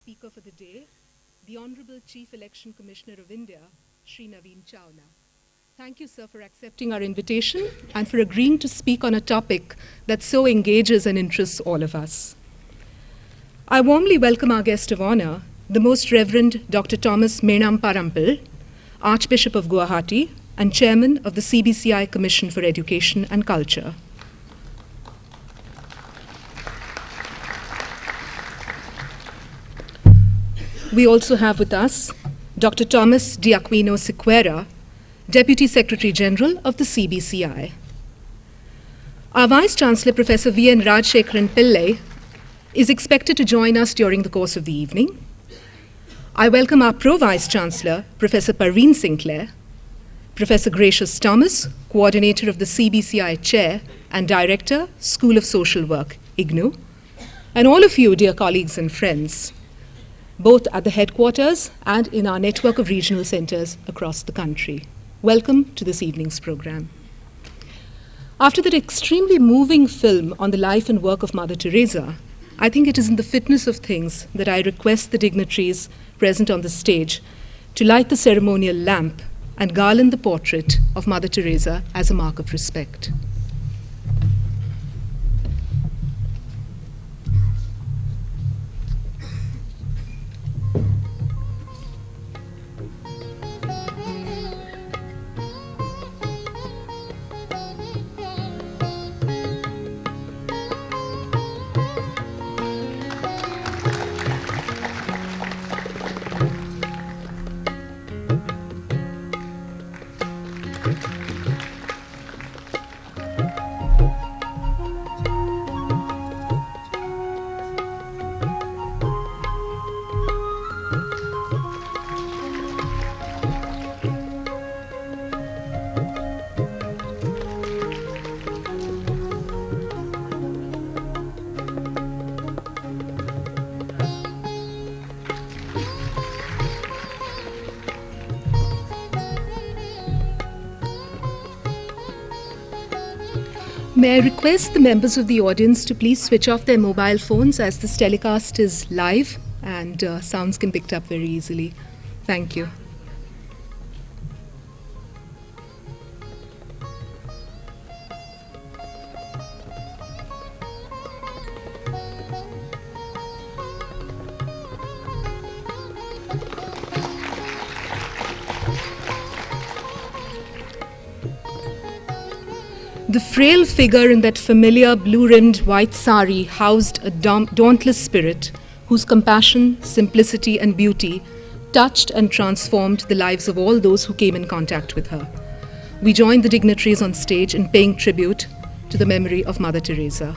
speaker for the day, the Honorable Chief Election Commissioner of India, Shri Navin B.Chawla. Thank you, sir, for accepting our invitation and for agreeing to speak on a topic that so engages and interests all of us. I warmly welcome our guest of honor, the Most Reverend Dr. Thomas Menamparampil, Archbishop of Guwahati and Chairman of the CBCI Commission for Education and Culture. We also have with us Dr. Thomas dAquino Seqeira, Deputy Secretary General of the CBCI. Our Vice Chancellor, Professor N Rajasekharan Pillai, is expected to join us during the course of the evening. I welcome our Pro-Vice Chancellor, Professor Parveen Sinclair, Professor Gracious Thomas, Coordinator of the CBCI Chair and Director, School of Social Work, IGNOU, and all of you, dear colleagues and friends, both at the headquarters and in our network of regional centers across the country. Welcome to this evening's program. After that extremely moving film on the life and work of Mother Teresa, I think it is in the fitness of things that I request the dignitaries present on the stage to light the ceremonial lamp and garland the portrait of Mother Teresa as a mark of respect. May I request the members of the audience to please switch off their mobile phones as this telecast is live and sounds can be picked up very easily. Thank you. The frail figure in that familiar blue-rimmed white sari housed a dauntless spirit whose compassion, simplicity, and beauty touched and transformed the lives of all those who came in contact with her. We join the dignitaries on stage in paying tribute to the memory of Mother Teresa.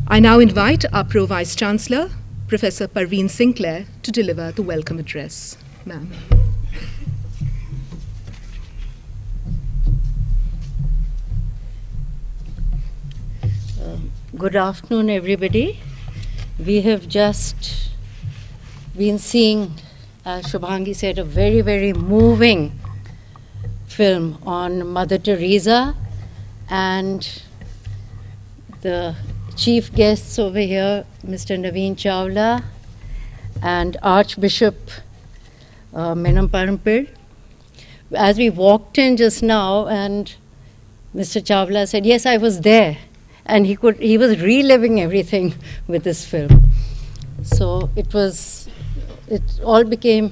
I now invite our Pro-Vice Chancellor, Professor Parveen Sinclair, to deliver the welcome address. Ma'am. Good afternoon, everybody. We have just been seeing, as Shubhangi said, a very, very moving film on Mother Teresa, and the chief guests over here, Mr. Navin B.Chawla and Archbishop Menamparampil. As we walked in just now, and Mr. Chawla said, yes, I was there. And he was reliving everything with this film. So it all became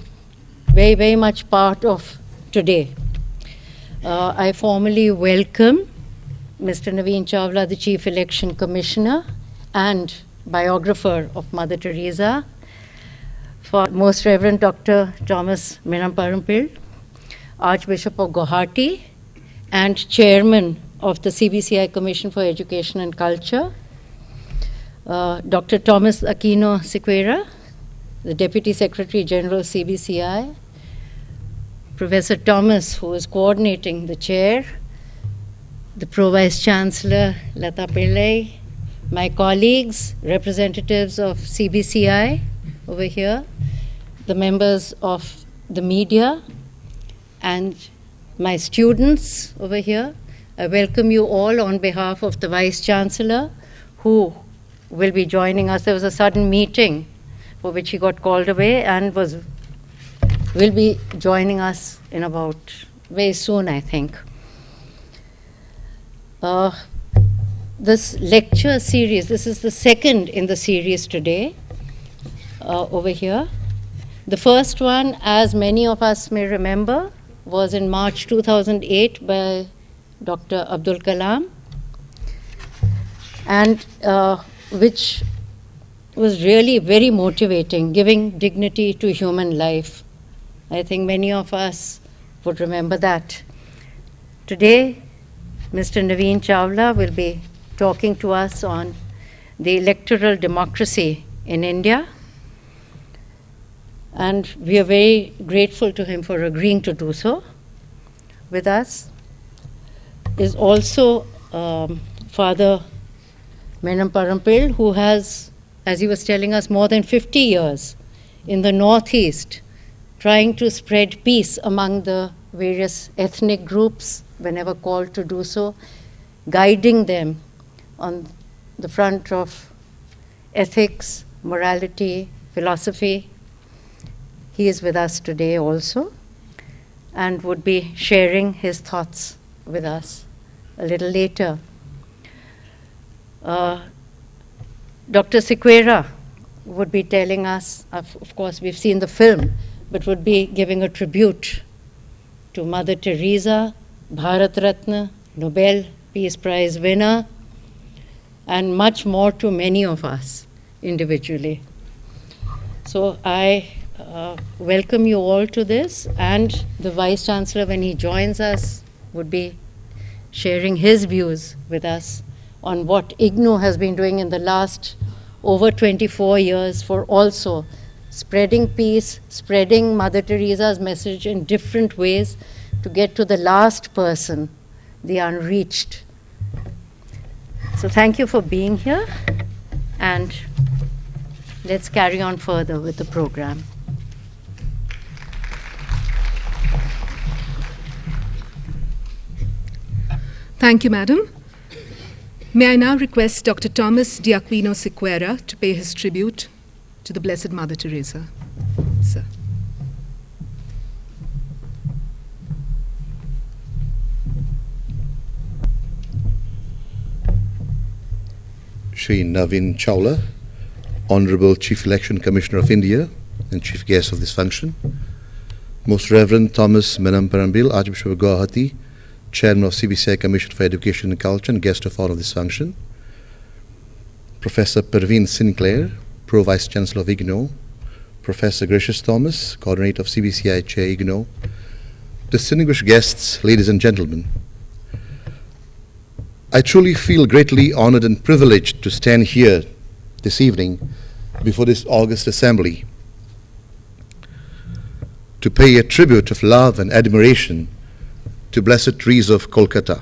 very, very much part of today. I formally welcome Mr. Navin B.Chawla, the Chief Election Commissioner and biographer of Mother Teresa, for Most Reverend Dr. Thomas Menamparampil, Archbishop of Guwahati and Chairman of the CBCI Commission for Education and Culture, Dr. Thomas dAquino Seqeira, the Deputy Secretary General of CBCI, Professor Thomas, who is coordinating the chair, the Pro-Vice Chancellor, Lata Pillai, my colleagues, representatives of CBCI over here, the members of the media, and my students over here. I welcome you all on behalf of the Vice Chancellor, who will be joining us. There was a sudden meeting for which he got called away and will be joining us in about very soon, I think. This lecture series, this is the second in the series today, over here. The first one, as many of us may remember, was in March 2008 by Dr. Abdul Kalam, and which was really very motivating, giving dignity to human life. I think many of us would remember that. Today, Mr. Navin B.Chawla will be talking to us on the electoral democracy in India. And we are very grateful to him for agreeing to do so. With us is also Father Menamparampil, who has, as he was telling us, more than 50 years in the Northeast, trying to spread peace among the various ethnic groups whenever called to do so, guiding them on the front of ethics, morality, philosophy. He is with us today also and would be sharing his thoughts with us a little later. Dr. Seqeira would be telling us, of course we've seen the film, but would be giving a tribute to Mother Teresa, Bharat Ratna, Nobel Peace Prize winner, and much more to many of us individually. So I welcome you all to this, and the Vice Chancellor, when he joins us, would be sharing his views with us on what IGNOU has been doing in the last over 24 years for also spreading peace, spreading Mother Teresa's message in different ways to get to the last person, the unreached. So thank you for being here, and let's carry on further with the program. Thank you, Madam. May I now request Dr. Thomas dAquino Seqeira to pay his tribute to the Blessed Mother Teresa. Sir. Shri Navin B.Chawla, Honorable Chief Election Commissioner of India and Chief Guest of this function, Most Reverend Thomas Menamparampil, Archbishop of Guwahati, Chairman of CBCI Commission for Education and Culture and guest of honor of this function, Professor Perveen Sinclair, Pro Vice Chancellor of IGNOU, Professor Gracious Thomas, Coordinator of CBCI Chair IGNOU, distinguished guests, ladies and gentlemen. I truly feel greatly honored and privileged to stand here this evening before this august assembly to pay a tribute of love and admiration to Blessed Teresa of Kolkata.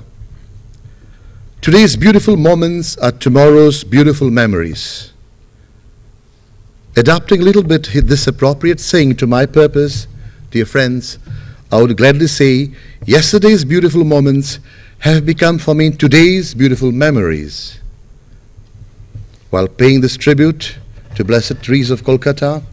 Today's beautiful moments are tomorrow's beautiful memories. Adapting a little bit this appropriate saying to my purpose, dear friends, I would gladly say, yesterday's beautiful moments have become for me today's beautiful memories. While paying this tribute to Blessed Teresa of Kolkata,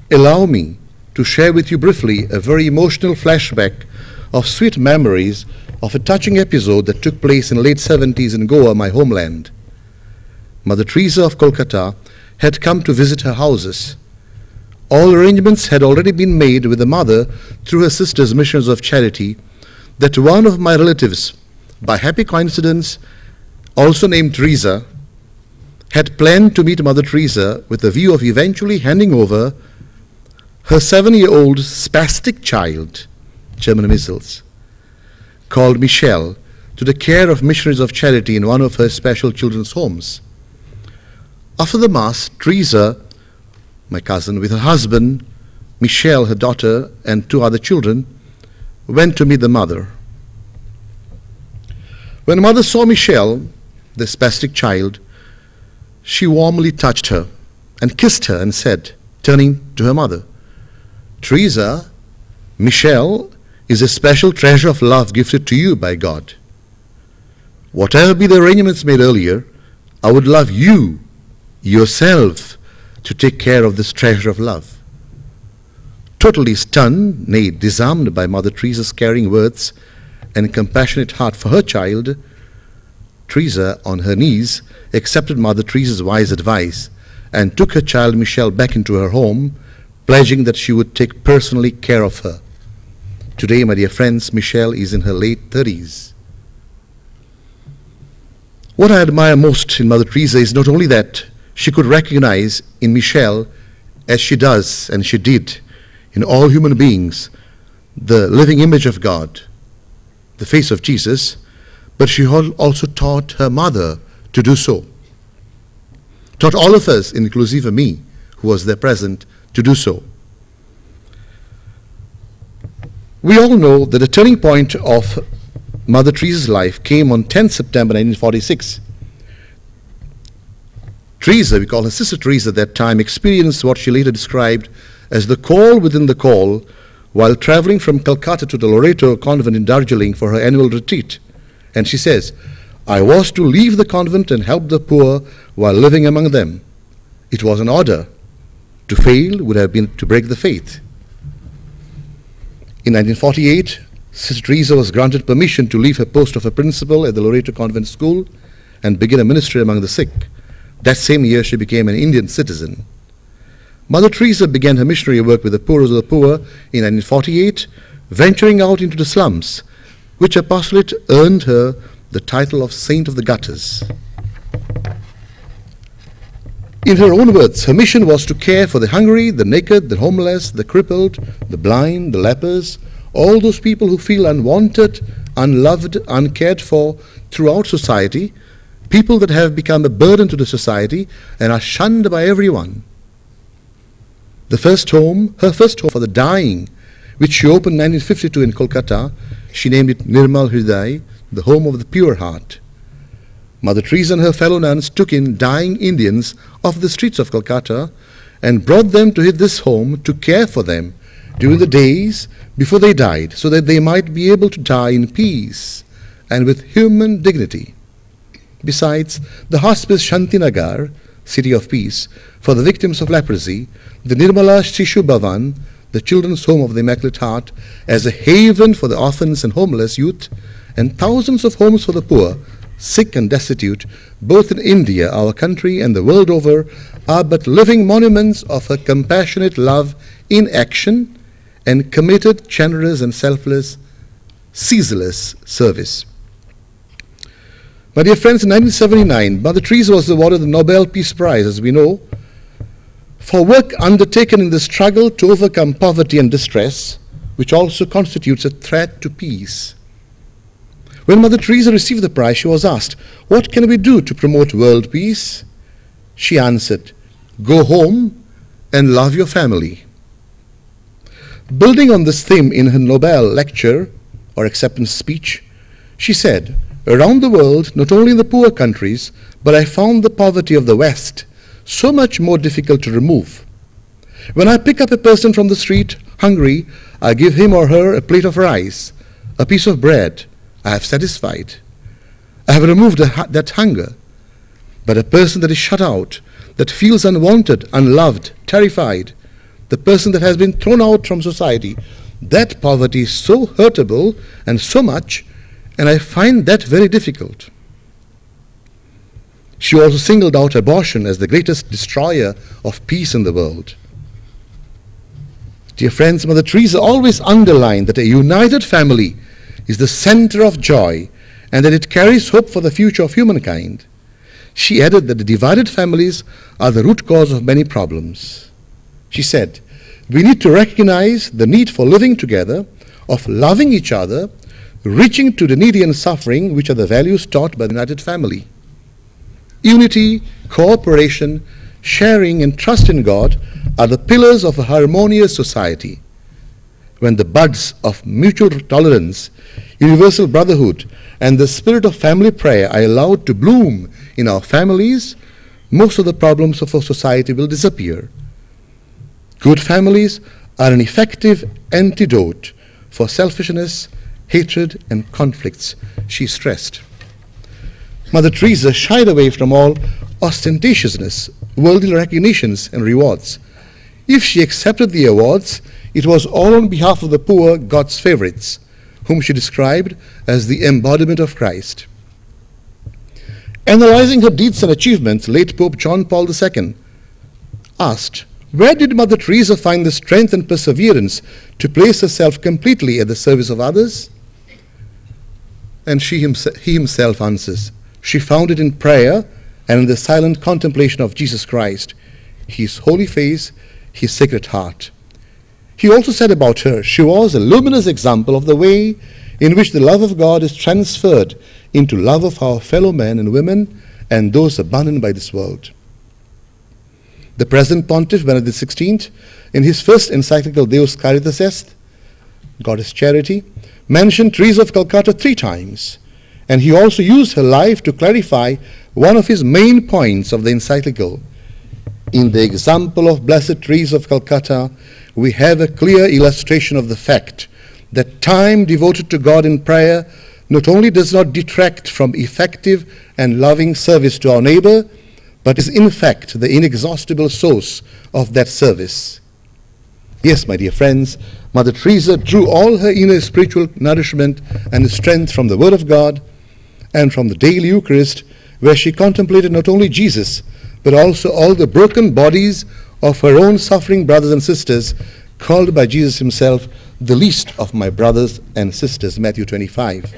allow me to share with you briefly a very emotional flashback of sweet memories of a touching episode that took place in the late 70s in Goa, my homeland. Mother Teresa of Kolkata had come to visit her houses. All arrangements had already been made with the mother through her sister's missions of charity that one of my relatives, by happy coincidence, also named Teresa, had planned to meet Mother Teresa with the view of eventually handing over her 7-year-old spastic child, German measles, called Michelle, to the care of missionaries of charity in one of her special children's homes. After the Mass, Teresa, my cousin, with her husband, Michelle, her daughter, and 2 other children, went to meet the mother. When the mother saw Michelle, the spastic child, she warmly touched her and kissed her and said, turning to her mother, "Teresa, Michelle is a special treasure of love gifted to you by God. Whatever be the arrangements made earlier, I would love you yourself to take care of this treasure of love. Totally stunned, nay, disarmed by Mother Teresa's caring words and compassionate heart for her child, Teresa, on her knees, accepted Mother Teresa's wise advice and took her child Michelle back into her home, pledging that she would take personally care of her. Today, my dear friends, Michelle is in her late 30s. What I admire most in Mother Teresa is not only that she could recognize in Michelle, as she does and she did in all human beings, the living image of God, the face of Jesus, but she also taught her mother to do so. Taught all of us, inclusive me, who was there present, to do so. We all know that the turning point of Mother Teresa's life came on 10 September 1946. Teresa, we call her Sister Teresa at that time, experienced what she later described as the call within the call while traveling from Calcutta to the Loreto convent in Darjeeling for her annual retreat. And she says, "I was to leave the convent and help the poor while living among them. It was an order. To fail would have been to break the faith." In 1948, Sister Teresa was granted permission to leave her post of a principal at the Loreto Convent School and begin a ministry among the sick. That same year, she became an Indian citizen. Mother Teresa began her missionary work with the poor of the poor in 1948, venturing out into the slums, which apostolate earned her the title of Saint of the Gutters. In her own words, her mission was to care for the hungry, the naked, the homeless, the crippled, the blind, the lepers, all those people who feel unwanted, unloved, uncared for throughout society, people that have become a burden to the society and are shunned by everyone. Her first home for the dying, which she opened in 1952 in Kolkata, she named it Nirmal Hriday, the home of the pure heart. Mother Teresa and her fellow nuns took in dying Indians off the streets of Calcutta and brought them to this home to care for them during the days before they died, so that they might be able to die in peace and with human dignity. Besides, the hospice Shantinagar, City of Peace, for the victims of leprosy, the Nirmala Shishu Bhavan, the Children's Home of the Immaculate Heart, as a haven for the orphans and homeless youth, and thousands of homes for the poor, sick and destitute, both in India, our country, and the world over, are but living monuments of her compassionate love in action and committed, generous, and selfless, ceaseless service. My dear friends, in 1979, Mother Teresa was awarded the Nobel Peace Prize, as we know, for work undertaken in the struggle to overcome poverty and distress, which also constitutes a threat to peace. When Mother Teresa received the prize, she was asked, "What can we do to promote world peace?" She answered, "Go home and love your family." Building on this theme in her Nobel lecture or acceptance speech, she said, "Around the world, not only in the poor countries, but I found the poverty of the West so much more difficult to remove. When I pick up a person from the street, hungry, I give him or her a plate of rice, a piece of bread. I have satisfied. I have removed that hunger. But a person that is shut out, that feels unwanted, unloved, terrified, the person that has been thrown out from society, that poverty is so hurtable and so much, and I find that very difficult." She also singled out abortion as the greatest destroyer of peace in the world. Dear friends, Mother Teresa always underlined that a united family is the center of joy and that it carries hope for the future of humankind. She added that the divided families are the root cause of many problems. She said, "We need to recognize the need for living together, of loving each other, reaching to the needy and suffering, which are the values taught by the united family. Unity, cooperation, sharing, and trust in God are the pillars of a harmonious society. When the buds of mutual tolerance, universal brotherhood, and the spirit of family prayer are allowed to bloom in our families, most of the problems of our society will disappear. Good families are an effective antidote for selfishness, hatred, and conflicts," she stressed. Mother Teresa shied away from all ostentatiousness worldly recognitions and rewards. If she accepted the awards, it was all on behalf of the poor, God's favorites, whom she described as the embodiment of Christ. Analyzing her deeds and achievements, late Pope John Paul II asked, where did Mother Teresa find the strength and perseverance to place herself completely at the service of others? And he himself answers, she found it in prayer and in the silent contemplation of Jesus Christ, his holy face, his sacred heart. He also said about her, she was a luminous example of the way in which the love of God is transferred into love of our fellow men and women and those abandoned by this world. The present Pontiff, Benedict XVI, in his first encyclical Deus Caritas Est, God is Charity, mentioned Teresa of Calcutta 3 times, and he also used her life to clarify one of his main points of the encyclical. In the example of Blessed Teresa of Calcutta, we have a clear illustration of the fact that time devoted to God in prayer not only does not detract from effective and loving service to our neighbor, but is in fact the inexhaustible source of that service. Yes, my dear friends, Mother Teresa drew all her inner spiritual nourishment and strength from the Word of God and from the daily Eucharist, where she contemplated not only Jesus, but also all the broken bodies of her own suffering brothers and sisters, called by Jesus himself, the least of my brothers and sisters, Matthew 25.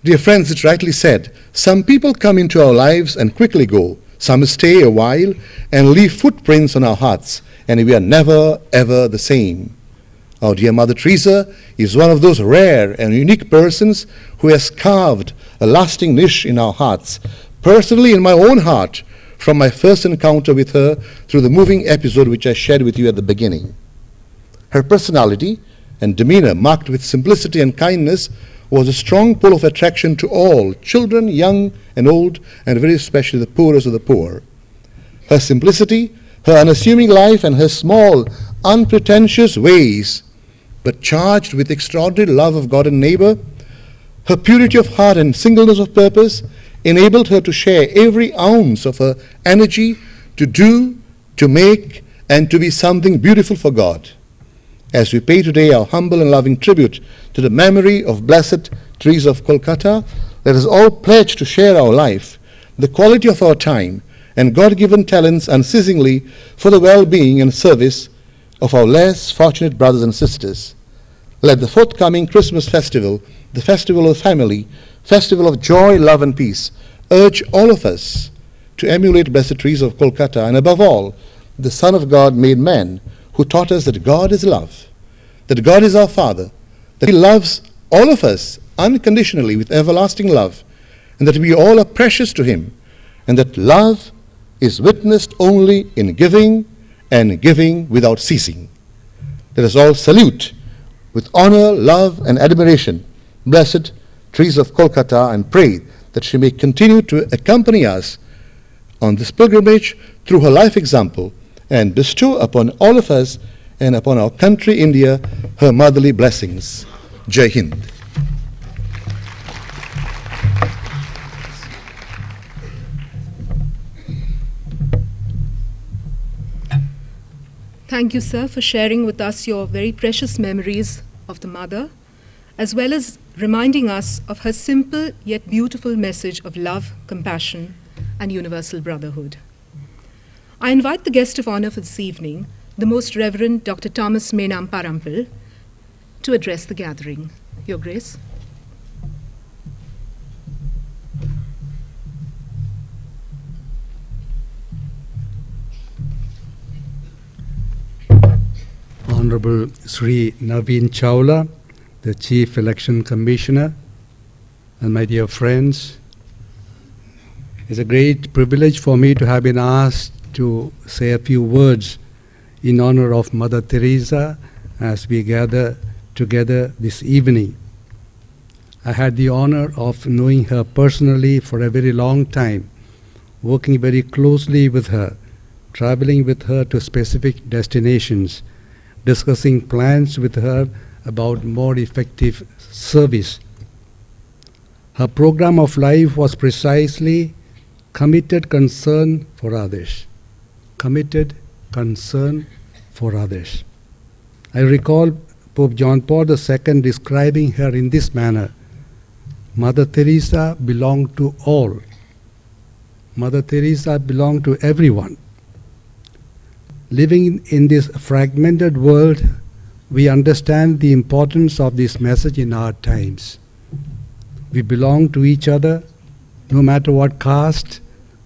Dear friends, it's rightly said, some people come into our lives and quickly go. Some stay a while and leave footprints on our hearts, and we are never, ever the same. Our dear Mother Teresa is one of those rare and unique persons who has carved a lasting niche in our hearts, personally in my own heart, from my first encounter with her through the moving episode which I shared with you at the beginning. Her personality and demeanor, marked with simplicity and kindness, was a strong pull of attraction to all, children, young and old, and very especially the poorest of the poor. Her simplicity, her unassuming life, and her small, unpretentious ways, but charged with extraordinary love of God and neighbor, her purity of heart and singleness of purpose enabled her to share every ounce of her energy to do, to make, and to be something beautiful for God. As we pay today our humble and loving tribute to the memory of Blessed Teresa of Calcutta, let us all pledge to share our life, the quality of our time, and God-given talents unceasingly for the well-being and service of our less fortunate brothers and sisters. Let the forthcoming Christmas festival, the festival of family, festival of joy, love, and peace, urge all of us to emulate Blessed Teresa of Calcutta, and above all, the Son of God made man, who taught us that God is love, that God is our Father, that He loves all of us unconditionally with everlasting love, and that we all are precious to Him, and that love is witnessed only in giving and giving without ceasing. Let us all salute with honor, love, and admiration Blessed Teresa of Calcutta, and pray that she may continue to accompany us on this pilgrimage through her life example, and bestow upon all of us and upon our country, India, her motherly blessings. Jai Hind. Thank you, sir, for sharing with us your very precious memories of the Mother, as well as reminding us of her simple yet beautiful message of love, compassion, and universal brotherhood. I invite the guest of honor for this evening, the Most Reverend Dr. Thomas Menamparampil, to address the gathering. Your Grace. Honorable Shri Navin B.Chawla, the Chief Election Commissioner, and my dear friends, it's a great privilege for me to have been asked to say a few words in honor of Mother Teresa as we gather together this evening. I had the honor of knowing her personally for a very long time, working very closely with her, traveling with her to specific destinations, discussing plans with her about more effective service. Her program of life was precisely committed concern for others. Committed concern for others. I recall Pope John Paul II describing her in this manner: Mother Teresa belonged to all. Mother Teresa belonged to everyone. Living in this fragmented world, we understand the importance of this message in our times. We belong to each other, no matter what caste,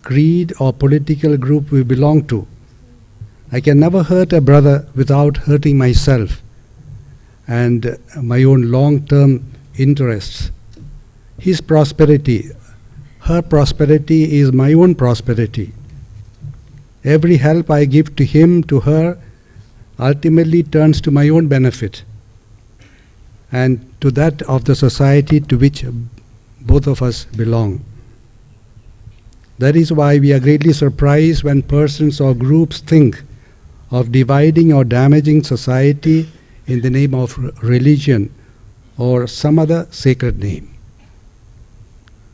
creed, or political group we belong to. I can never hurt a brother without hurting myself and my own long-term interests. His prosperity, her prosperity is my own prosperity. Every help I give to him, to her, ultimately turns to my own benefit and to that of the society to which both of us belong. That is why we are greatly surprised when persons or groups think of dividing or damaging society in the name of religion or some other sacred name.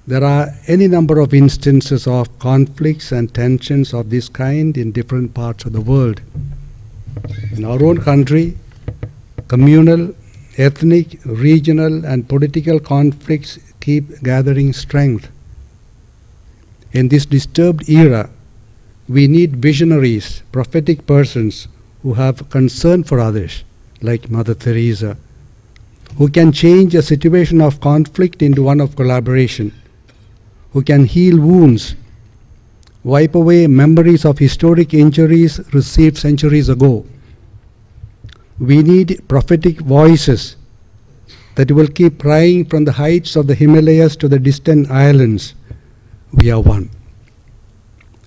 There are any number of instances of conflicts and tensions of this kind in different parts of the world. In our own country, communal, ethnic, regional, and political conflicts keep gathering strength. In this disturbed era, we need visionaries, prophetic persons who have concern for others, like Mother Teresa, who can change a situation of conflict into one of collaboration, who can heal wounds, wipe away memories of historic injuries received centuries ago. We need prophetic voices that will keep crying from the heights of the Himalayas to the distant islands. We are one.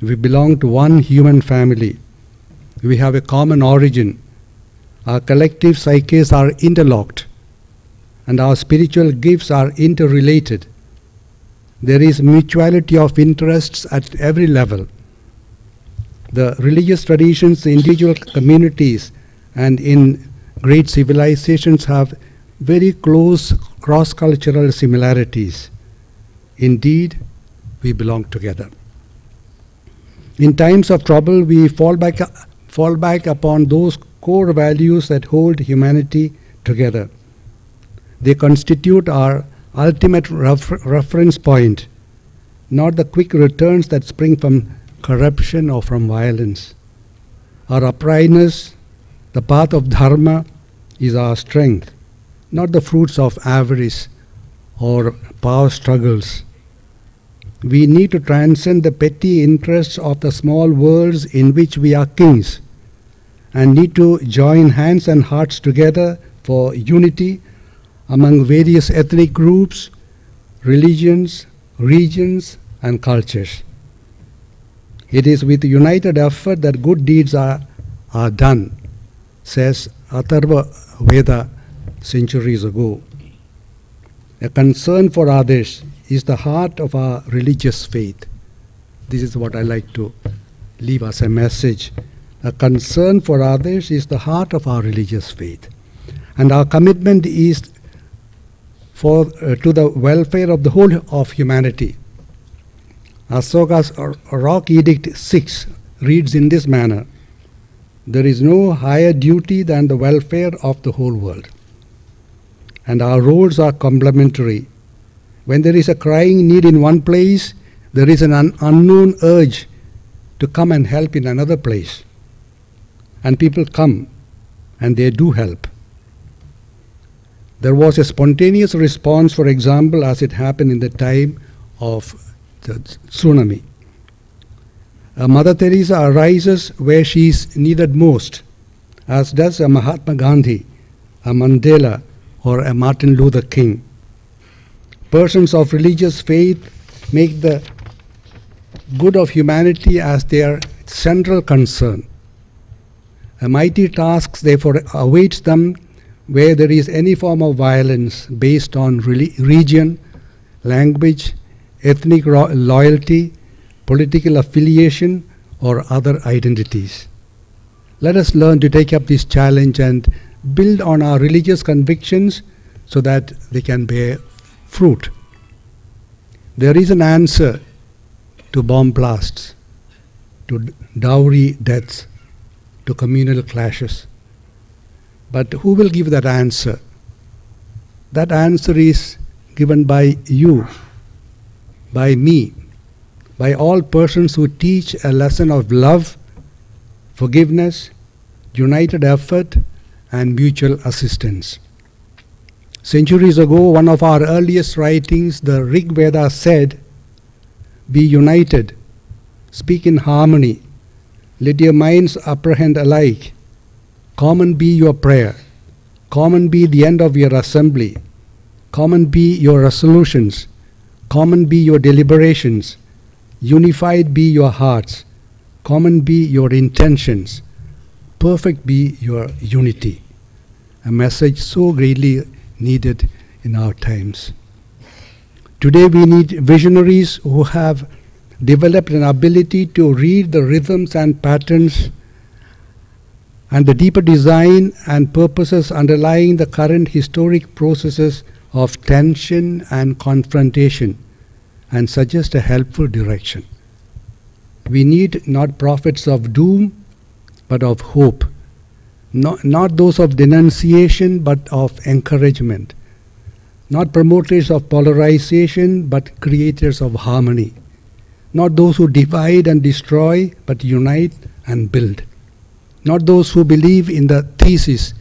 We belong to one human family. We have a common origin. Our collective psyches are interlocked, and our spiritual gifts are interrelated. There is mutuality of interests at every level. The religious traditions, the individual communities, and in great civilizations have very close cross-cultural similarities. Indeed, we belong together. In times of trouble, we fall back upon those core values that hold humanity together. They constitute our ultimate reference point, not the quick returns that spring from corruption or from violence. Our uprightness, the path of dharma, is our strength, not the fruits of avarice or power struggles. We need to transcend the petty interests of the small worlds in which we are kings, and need to join hands and hearts together for unity among various ethnic groups, religions, regions, and cultures. It is with united effort that good deeds are done, says Atharva Veda centuries ago. A concern for others is the heart of our religious faith. This is what I like to leave as a message. A concern for others is the heart of our religious faith. And our commitment is to the welfare of the whole of humanity. Asoka's Rock Edict 6 reads in this manner: there is no higher duty than the welfare of the whole world. And our roles are complementary. When there is a crying need in one place, there is an unknown urge to come and help in another place. And people come, and they do help. There was a spontaneous response, for example, as it happened in the time of the tsunami. Mother Teresa arises where she is needed most, as does a Mahatma Gandhi, a Mandela, or a Martin Luther King. Persons of religious faith make the good of humanity as their central concern. A mighty task therefore awaits them where there is any form of violence based on region, language, ethnic loyalty, political affiliation, or other identities. Let us learn to take up this challenge and build on our religious convictions so that they can bear fruit. There is an answer to bomb blasts, to dowry deaths, to communal clashes. But who will give that answer? That answer is given by you, by me, by all persons who teach a lesson of love, forgiveness, united effort, and mutual assistance. Centuries ago, one of our earliest writings, the Rig Veda, said, "Be united, speak in harmony, let your minds apprehend alike. Common be your prayer, common be the end of your assembly, common be your resolutions, common be your deliberations, unified be your hearts, common be your intentions, perfect be your unity." A message so greatly needed in our times. Today we need visionaries who have developed an ability to read the rhythms and patterns and the deeper design and purposes underlying the current historic processes of tension and confrontation, and suggest a helpful direction. We need not prophets of doom, but of hope. Not those of denunciation, but of encouragement. Not promoters of polarization, but creators of harmony. Not those who divide and destroy, but unite and build. Not those who believe in the thesis,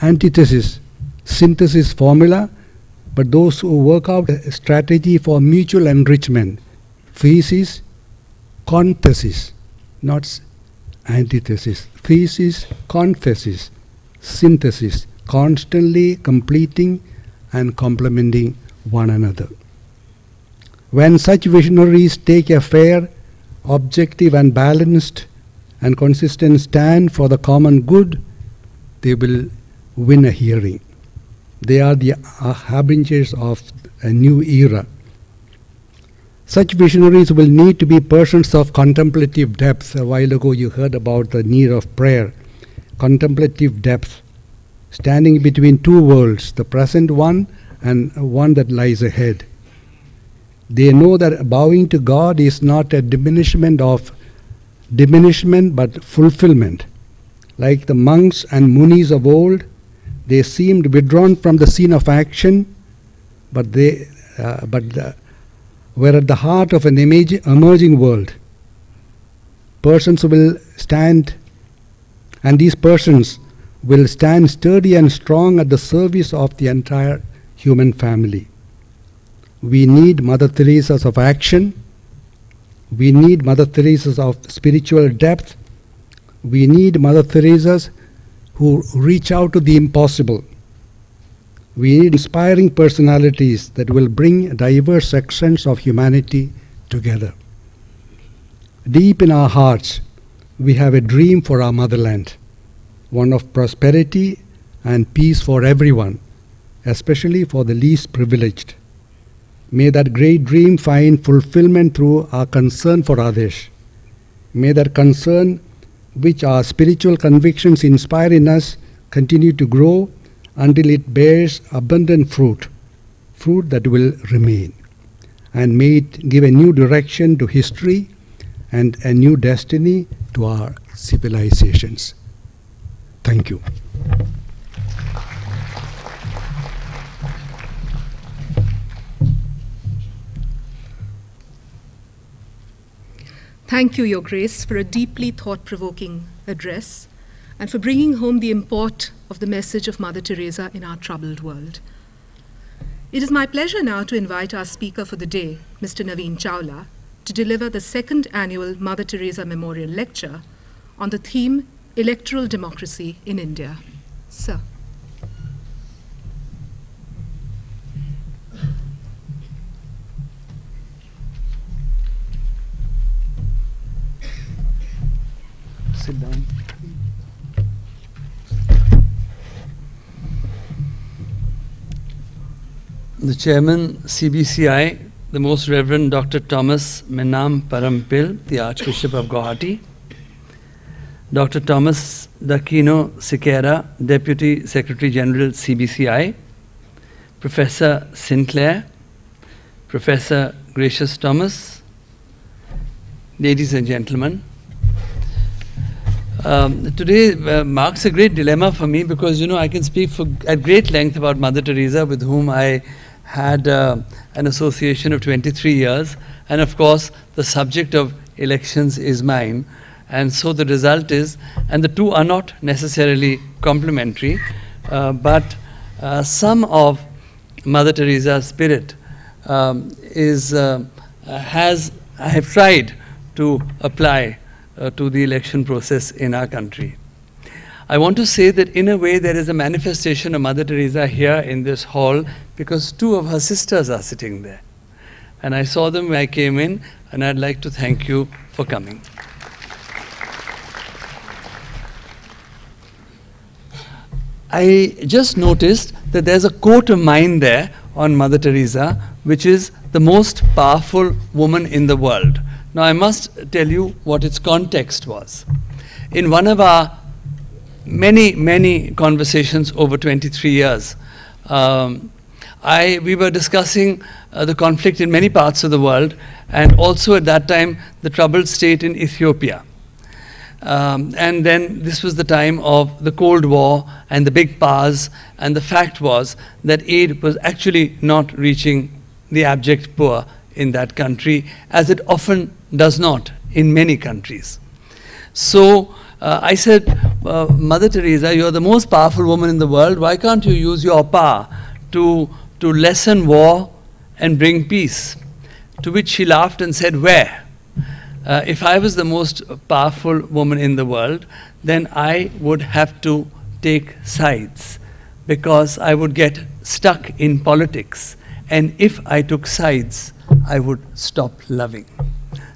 antithesis, synthesis formula, but those who work out a strategy for mutual enrichment. Thesis, conthesis, not antithesis. Thesis, conthesis, synthesis, constantly completing and complementing one another. When such visionaries take a fair, objective and balanced and consistent stand for the common good, they will win a hearing. They are the harbingers of a new era. Such visionaries will need to be persons of contemplative depth. A while ago you heard about the need of prayer. Contemplative depth, standing between two worlds, the present one and one that lies ahead. They know that bowing to God is not a diminishment but fulfillment. Like the monks and munis of old, they seemed withdrawn from the scene of action, but were at the heart of an emerging world. Persons will stand, and these persons will stand sturdy and strong at the service of the entire human family. We need Mother Teresas of action. We need Mother Teresas of spiritual depth. We need Mother Teresas who reach out to the impossible. We need inspiring personalities that will bring diverse sections of humanity together. Deep in our hearts, we have a dream for our motherland, one of prosperity and peace for everyone, especially for the least privileged. May that great dream find fulfillment through our concern for others. May that concern which our spiritual convictions inspire in us continue to grow until it bears abundant fruit that will remain. And may it give a new direction to history and a new destiny to our civilizations. Thank you. Thank you, Your Grace, for a deeply thought-provoking address and for bringing home the import of the message of Mother Teresa in our troubled world. It is my pleasure now to invite our speaker for the day, Mr. Navin B.Chawla, to deliver the second annual Mother Teresa Memorial Lecture on the theme Electoral Democracy in India. Sir. Sit down. The Chairman, CBCI, the Most Reverend Dr. Thomas Menamparampil, the Archbishop of Guwahati, Dr. Thomas dAquino Seqeira, Deputy Secretary General, CBCI, Professor Sinclair, Professor Gracious Thomas, ladies and gentlemen. Today marks a great dilemma for me because, you know, I can speak at great length about Mother Teresa, with whom I had an association of 23 years. And of course, the subject of elections is mine. And so the result is, and the two are not necessarily complementary, but some of Mother Teresa's spirit I have tried to apply to the election process in our country. I want to say that in a way there is a manifestation of Mother Teresa here in this hall because two of her sisters are sitting there. And I saw them when I came in, and I'd like to thank you for coming. I just noticed that there's a quote of mine there on Mother Teresa, which is the most powerful woman in the world. Now I must tell you what its context was. In one of our many conversations over 23 years, we were discussing the conflict in many parts of the world, and also at that time the troubled state in Ethiopia. And then this was the time of the Cold War and the big powers, and the fact was that aid was actually not reaching the abject poor in that country, as it often does not in many countries. So I said, Mother Teresa, you're the most powerful woman in the world. Why can't you use your power to lessen war and bring peace? To which she laughed and said, where? If I was the most powerful woman in the world, then I would have to take sides, because I would get stuck in politics. And if I took sides, I would stop loving.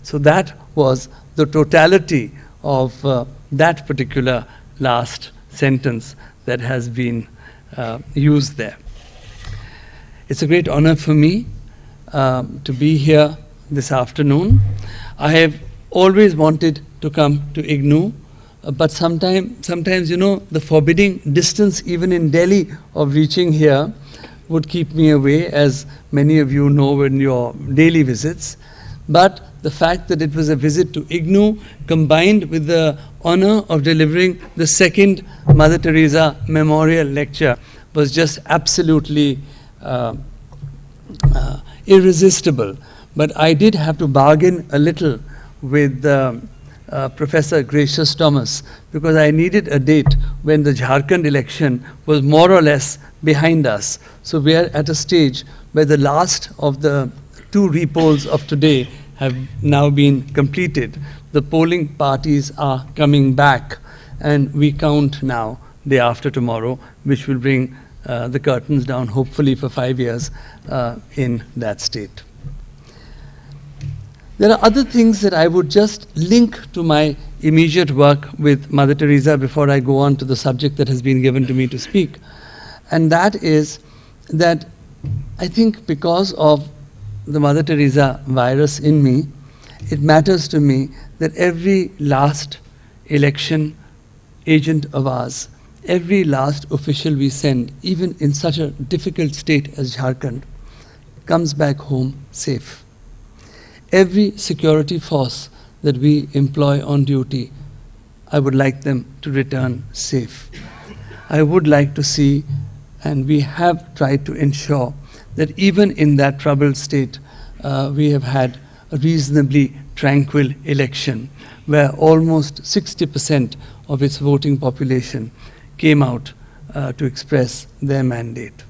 So that was the totality of that particular last sentence that has been used there. It's a great honor for me to be here this afternoon. I have always wanted to come to IGNOU, but sometimes, you know, the forbidding distance even in Delhi of reaching here would keep me away, as many of you know in your daily visits. But the fact that it was a visit to IGNOU combined with the honor of delivering the second Mother Teresa Memorial Lecture was just absolutely irresistible. But I did have to bargain a little with Professor Gracious Thomas, because I needed a date when the Jharkhand election was more or less behind us. So we are at a stage where the last of the two repolls of today have now been completed. The polling parties are coming back, and we count now day after tomorrow, which will bring the curtains down, hopefully for 5 years in that state. There are other things that I would just link to my immediate work with Mother Teresa before I go on to the subject that has been given to me to speak. And that is that I think because of the Mother Teresa virus in me, it matters to me that every last election agent of ours, every last official we send, even in such a difficult state as Jharkhand, comes back home safe. Every security force that we employ on duty, I would like them to return safe. I would like to see, and we have tried to ensure, that even in that troubled state, we have had a reasonably tranquil election, where almost 60% of its voting population came out to express their mandate.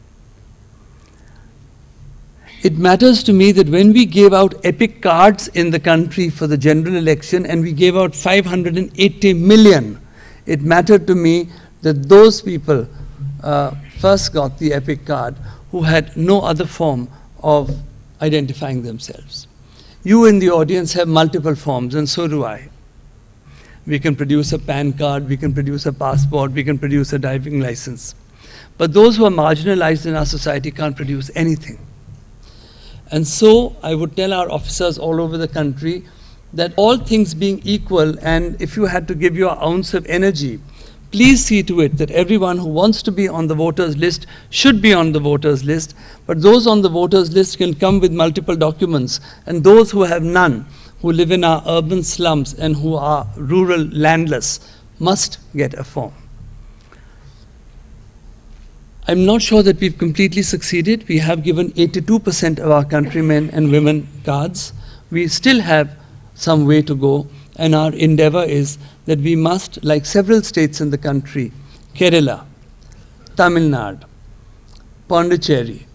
It matters to me that when we gave out epic cards in the country for the general election, and we gave out 580 million, it mattered to me that those people first got the epic card who had no other form of identifying themselves. You in the audience have multiple forms, and so do I. We can produce a PAN card, we can produce a passport, we can produce a driving license. But those who are marginalized in our society can't produce anything. And so I would tell our officers all over the country that all things being equal, and if you had to give your ounce of energy, please see to it that everyone who wants to be on the voters list should be on the voters list, but those on the voters list can come with multiple documents, and those who have none, who live in our urban slums and who are rural landless must get a form. I'm not sure that we've completely succeeded. We have given 82% of our countrymen and women cards. We still have some way to go, and our endeavor is that we must, like several states in the country, Kerala, Tamil Nadu, Pondicherry,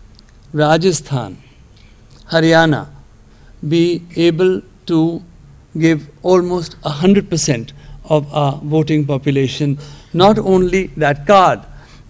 Rajasthan, Haryana, be able to give almost 100% of our voting population not only that card,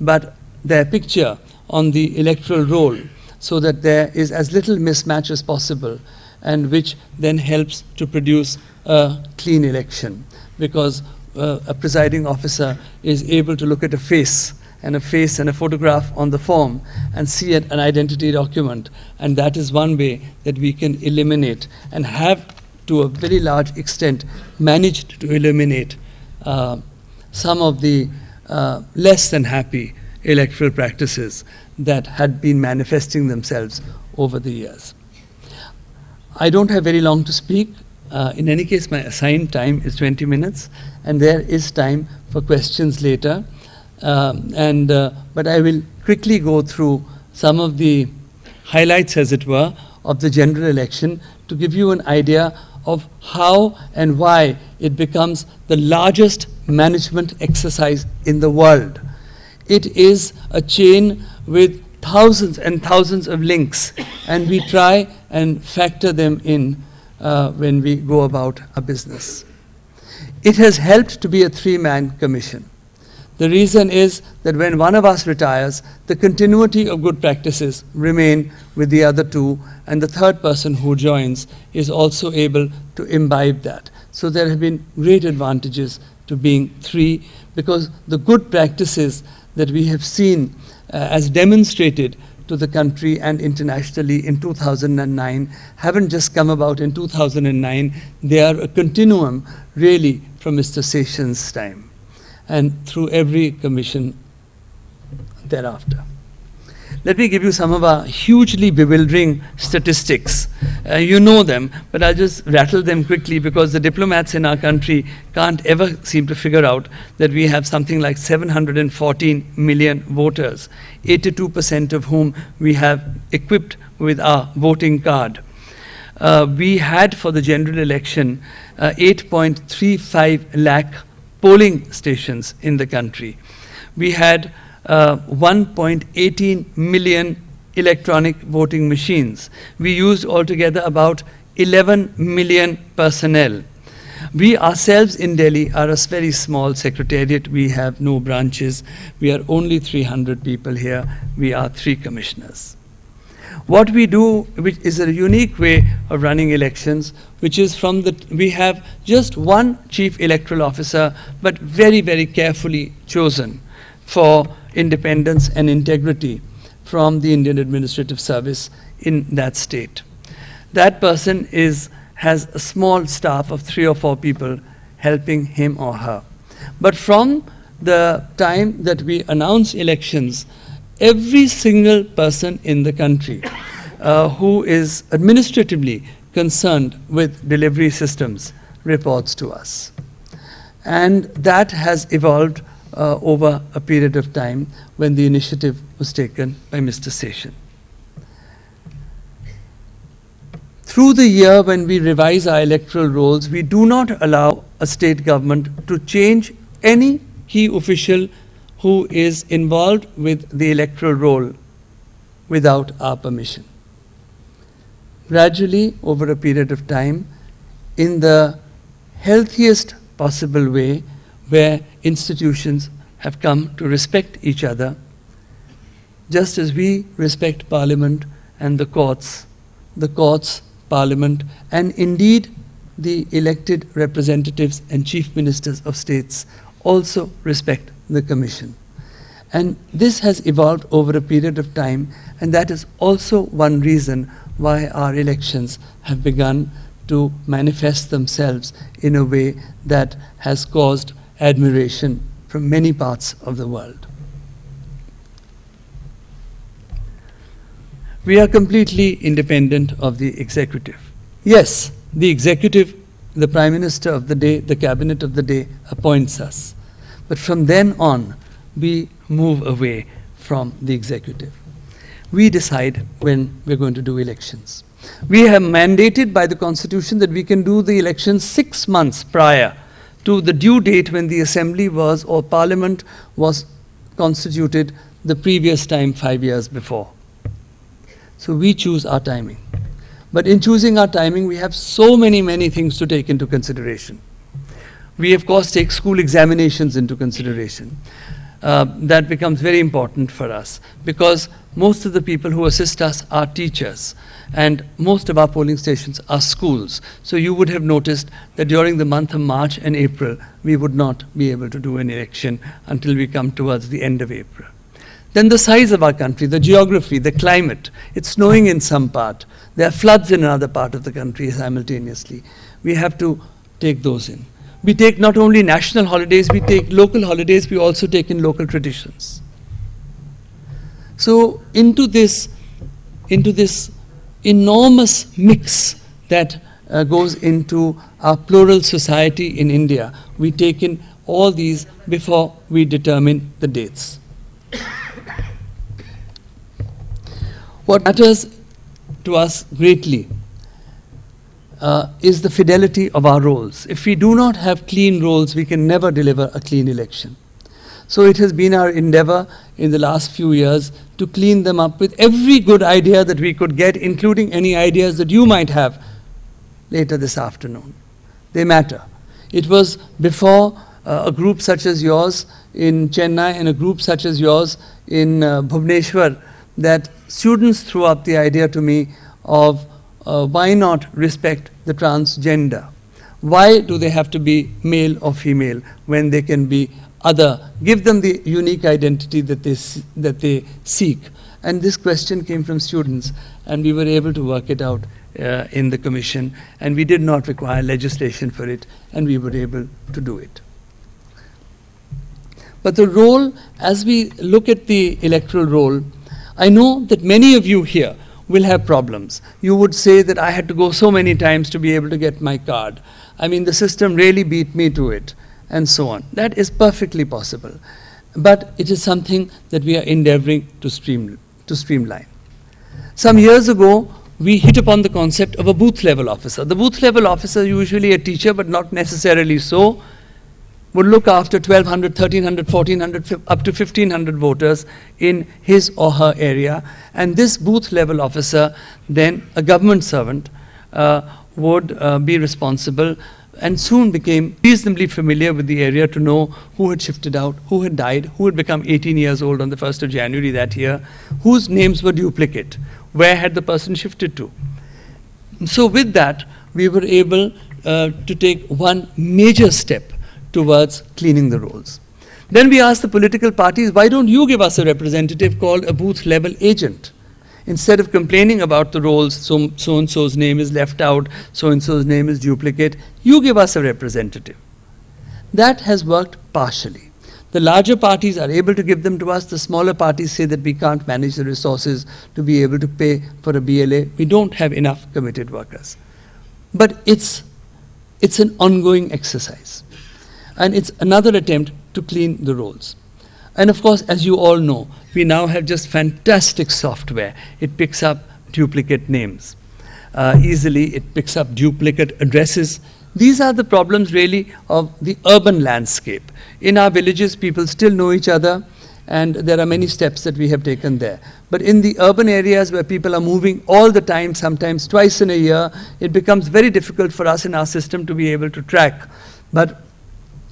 but their picture on the electoral roll, so that there is as little mismatch as possible, and which then helps to produce a clean election, because a presiding officer is able to look at a face and a photograph on the form and see an identity document, and that is one way that we can eliminate and have to a very large extent managed to eliminate some of the less than happy electoral practices that had been manifesting themselves over the years. I don't have very long to speak. In any case, my assigned time is 20 minutes, and there is time for questions later. But I will quickly go through some of the highlights, as it were, of the general election to give you an idea of how and why it becomes the largest management exercise in the world. It is a chain with thousands and thousands of links, and we try and factor them in when we go about our business. It has helped to be a three-man commission. The reason is that when one of us retires, the continuity of good practices remain with the other two, and the third person who joins is also able to imbibe that. So there have been great advantages to being three, because the good practices that we have seen as demonstrated to the country and internationally in 2009 haven't just come about in 2009. They are a continuum really from Mr. Sessions' time and through every commission thereafter. Let me give you some of our hugely bewildering statistics. You know them, but I'll just rattle them quickly, because the diplomats in our country can't ever seem to figure out that we have something like 714 million voters, 82% of whom we have equipped with our voting card. We had for the general election 8.35 lakh polling stations in the country. We had 1.18 million electronic voting machines. We used altogether about 11 million personnel. We ourselves in Delhi are a very small secretariat. We have no branches. We are only 300 people here. We are 3 commissioners. What we do, which is a unique way of running elections, which is we have just one chief electoral officer, but very, very carefully chosen for independence and integrity from the Indian Administrative Service in that state. That person has a small staff of 3 or 4 people helping him or her. But from the time that we announce elections, every single person in the country who is administratively concerned with delivery systems reports to us. And that has evolved over a period of time when the initiative was taken by Mr. Session. Through the year when we revise our electoral rolls, we do not allow a state government to change any key official who is involved with the electoral roll without our permission. Gradually, over a period of time, in the healthiest possible way, where institutions have come to respect each other, just as we respect Parliament and the courts, Parliament, and indeed the elected representatives and chief ministers of states also respect the Commission. And this has evolved over a period of time, and that is also one reason why our elections have begun to manifest themselves in a way that has caused admiration from many parts of the world. We are completely independent of the executive. Yes, the executive, the Prime Minister of the day, the cabinet of the day appoints us. But from then on, we move away from the executive. We decide when we're going to do elections. We have mandated by the Constitution that we can do the elections 6 months prior to the due date when the Assembly was, or Parliament was constituted the previous time 5 years before. So we choose our timing. But in choosing our timing, we have so many things to take into consideration. We, of course, take school examinations into consideration. That becomes very important for us because most of the people who assist us are teachers and most of our polling stations are schools. So you would have noticed that during the month of March and April, we would not be able to do an election until we come towards the end of April. Then the size of our country, the geography, the climate. It's snowing in some part. There are floods in another part of the country simultaneously. We have to take those in. We take not only national holidays, we take local holidays, we also take in local traditions. So into this enormous mix that goes into our plural society in India, we take in all these before we determine the dates. What matters to us greatly is the fidelity of our rolls. If we do not have clean rolls, we can never deliver a clean election. So it has been our endeavor in the last few years to clean them up with every good idea that we could get, including any ideas that you might have later this afternoon. They matter. It was before a group such as yours in Chennai and a group such as yours in Bhubaneswar that students threw up the idea to me of why not respect the transgender? Why do they have to be male or female when they can be other? Give them the unique identity that they seek. And this question came from students, and we were able to work it out in the commission, and we did not require legislation for it, and we were able to do it. But the role, as we look at the electoral role, I know that many of you here will have problems. You would say that I had to go so many times to be able to get my card. I mean, the system really beat me to it, and so on. That is perfectly possible. But it is something that we are endeavoring to streamline. Some years ago, we hit upon the concept of a booth level officer. The booth level officer, usually a teacher, but not necessarily so, would look after 1,200, 1,300, 1,400, up to 1,500 voters in his or her area. And this booth level officer, then a government servant, would be responsible and soon became reasonably familiar with the area to know who had shifted out, who had died, who had become 18 years old on the 1st of January that year, whose names were duplicate, where had the person shifted to. So with that, we were able to take one major step towards cleaning the rolls. Then we asked the political parties, why don't you give us a representative called a booth level agent? Instead of complaining about the rolls, so-and-so's name is left out, so-and-so's name is duplicate, you give us a representative. That has worked partially. The larger parties are able to give them to us. The smaller parties say that we can't manage the resources to be able to pay for a BLA. We don't have enough committed workers. But it's an ongoing exercise. And it's another attempt to clean the rolls. And of course, as you all know, we now have just fantastic software. It picks up duplicate names easily. It picks up duplicate addresses. These are the problems really of the urban landscape. In our villages, people still know each other, and there are many steps that we have taken there. But in the urban areas where people are moving all the time, sometimes twice in a year, it becomes very difficult for us in our system to be able to track. But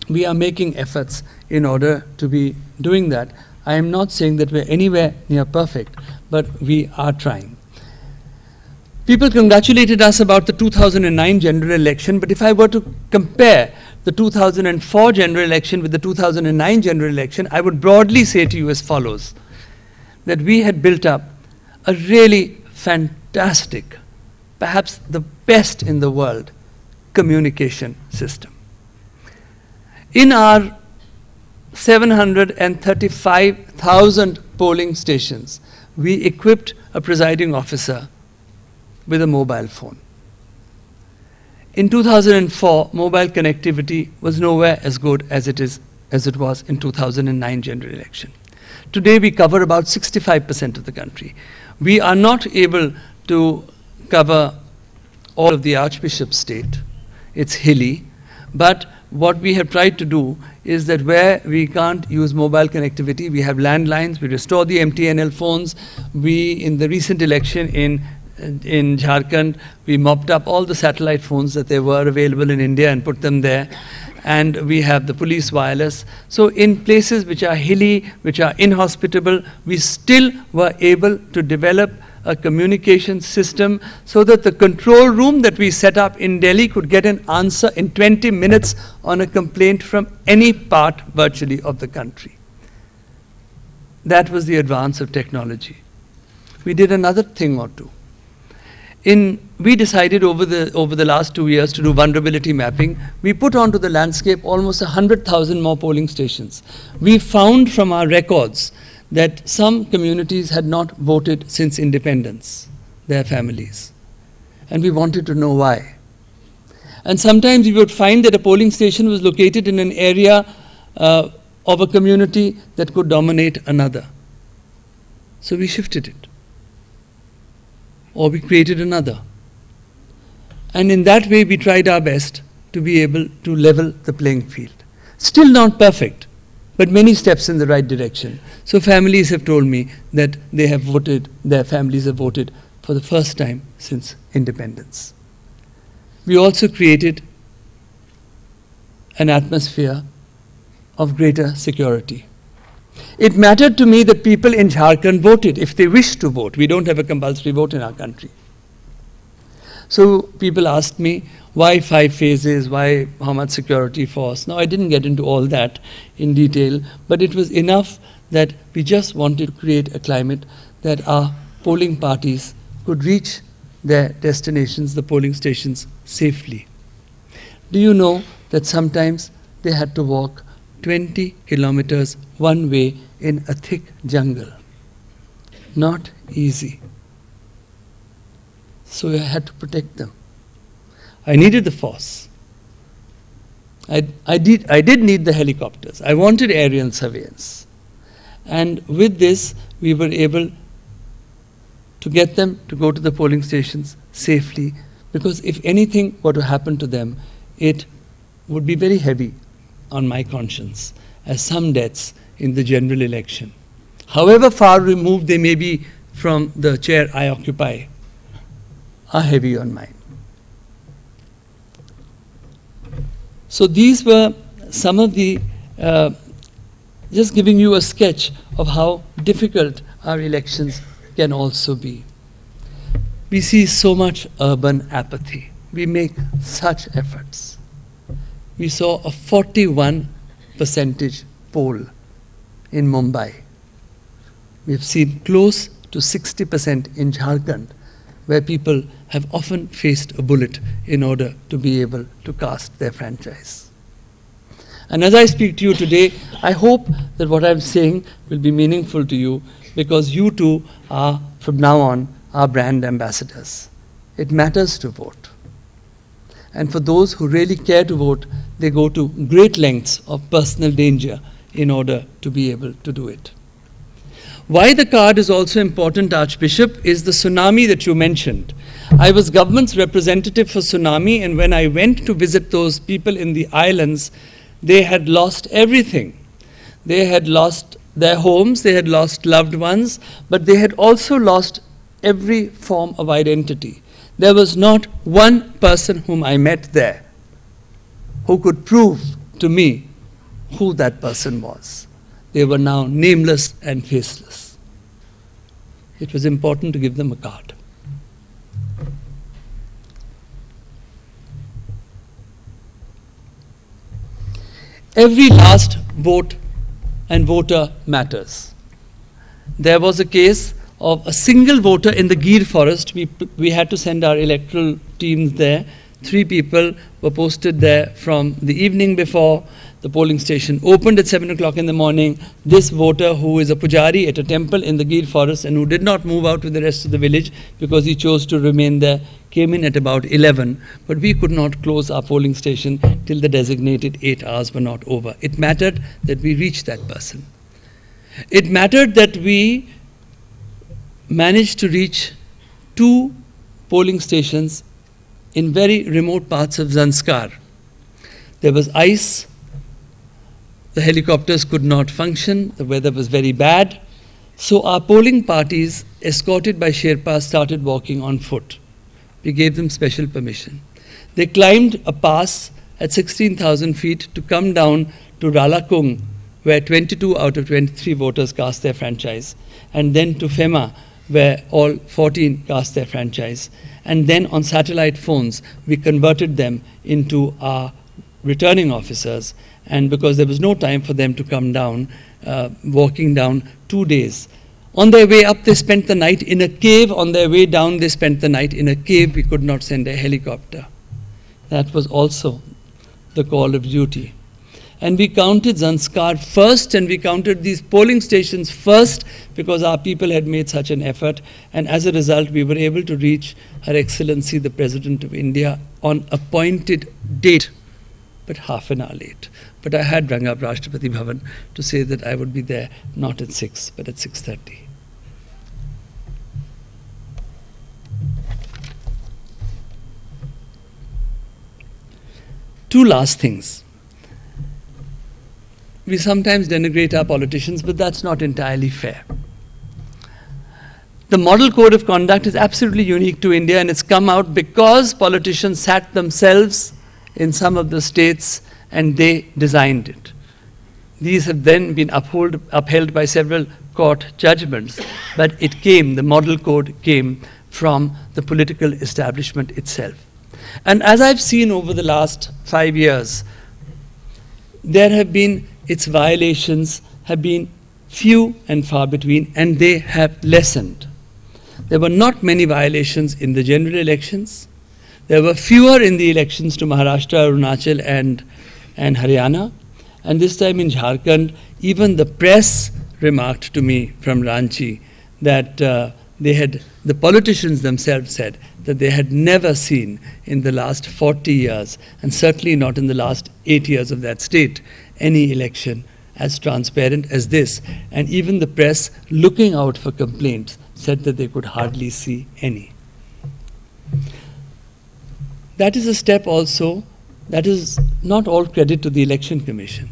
we are making efforts in order to be doing that. I am not saying that we're anywhere near perfect, but we are trying. People congratulated us about the 2009 general election, but if I were to compare the 2004 general election with the 2009 general election, I would broadly say to you as follows, that we had built up a really fantastic, perhaps the best in the world, communication system. In our 735,000 polling stations, we equipped a presiding officer with a mobile phone. In 2004, mobile connectivity was nowhere as good as it was in 2009 general election. Today we cover about 65% of the country. We are not able to cover all of the Archbishop's state. It's hilly. But what we have tried to do is that where we can't use mobile connectivity, we have landlines, we restore the MTNL phones. In the recent election in Jharkhand, we mopped up all the satellite phones that there were available in India and put them there. And we have the police wireless. So in places which are hilly, which are inhospitable, we still were able to develop a communication system so that the control room that we set up in Delhi could get an answer in 20 minutes on a complaint from any part virtually of the country. That was the advance of technology. We did another thing or two. We decided over the last 2 years to do vulnerability mapping. We put onto the landscape almost 100,000 more polling stations. We found from our records that some communities had not voted since independence, their families. And we wanted to know why. And sometimes we would find that a polling station was located in an area of a community that could dominate another. So we shifted it. Or we created another. And in that way we tried our best to be able to level the playing field. Still not perfect, but many steps in the right direction. So families have told me that they have voted, their families have voted for the first time since independence. We also created an atmosphere of greater security. It mattered to me that people in Jharkhand voted if they wished to vote. We don't have a compulsory vote in our country. So people asked me, why 5 phases, why how much security force? Now I didn't get into all that in detail, but it was enough that we just wanted to create a climate that our polling parties could reach their destinations, the polling stations, safely. Do you know that sometimes they had to walk 20 kilometers one way in a thick jungle? Not easy. So I had to protect them. I needed the force. I did need the helicopters. I wanted aerial surveillance. And with this, we were able to get them to go to the polling stations safely, because if anything were to happen to them, it would be very heavy on my conscience, as some deaths in the general election, however far removed they may be from the chair I occupy, are heavy on mine. So these were some of the, just giving you a sketch of how difficult our elections can also be. We see so much urban apathy. We make such efforts. We saw a 41% poll in Mumbai. We've seen close to 60% in Jharkhand, where people have often faced a bullet in order to be able to cast their franchise. And as I speak to you today, I hope that what I'm saying will be meaningful to you, because you too are, from now on, our brand ambassadors. It matters to vote. And for those who really care to vote, they go to great lengths of personal danger in order to be able to do it. Why the card is also important, Archbishop, is the tsunami that you mentioned. I was government's representative for tsunami, and when I went to visit those people in the islands, they had lost everything. They had lost their homes, they had lost loved ones, but they had also lost every form of identity. There was not one person whom I met there who could prove to me who that person was. They were now nameless and faceless. It was important to give them a card. Every last vote and voter matters. There was a case of a single voter in the Gir forest. We had to send our electoral teams there 3 people were posted there from the evening before. The polling station opened at 7 o'clock in the morning. This voter, who is a pujari at a temple in the Gir forest and who did not move out with the rest of the village because he chose to remain there, came in at about 11. But we could not close our polling station till the designated 8 hours were not over. It mattered that we reached that person. It mattered that we managed to reach 2 polling stations in very remote parts of Zanskar. There was ice. The helicopters could not function. The weather was very bad. So our polling parties, escorted by Sherpas, started walking on foot. We gave them special permission. They climbed a pass at 16,000 feet to come down to Ralakung, where 22 out of 23 voters cast their franchise, and then to Fema, where all 14 cast their franchise. And then on satellite phones, we converted them into our returning officers. And because there was no time for them to come down, walking down 2 days. On their way up, they spent the night in a cave. On their way down, they spent the night in a cave. We could not send a helicopter. That was also the call of duty. And we counted Zanskar first, and we counted these polling stations first because our people had made such an effort. And as a result, we were able to reach Her Excellency, the President of India, on appointed date, but half an hour late. But I had rung up Rashtrapati Bhavan to say that I would be there not at 6, but at 6:30. Two last things. We sometimes denigrate our politicians, but that's not entirely fair. The model code of conduct is absolutely unique to India, and it's come out because politicians sat themselves in some of the states and they designed it. These have then been upheld by several court judgments, but the model code came from the political establishment itself. And as I've seen over the last 5 years, its violations have been few and far between, and they have lessened. There were not many violations in the general elections. There were fewer in the elections to Maharashtra, Arunachal, and Haryana. And this time in Jharkhand, even the press remarked to me from Ranchi that the politicians themselves said that they had never seen in the last 40 years, and certainly not in the last 8 years of that state, any election as transparent as this. And even the press, looking out for complaints, said that they could hardly see any. That is a step also, that is not all credit to the Election Commission.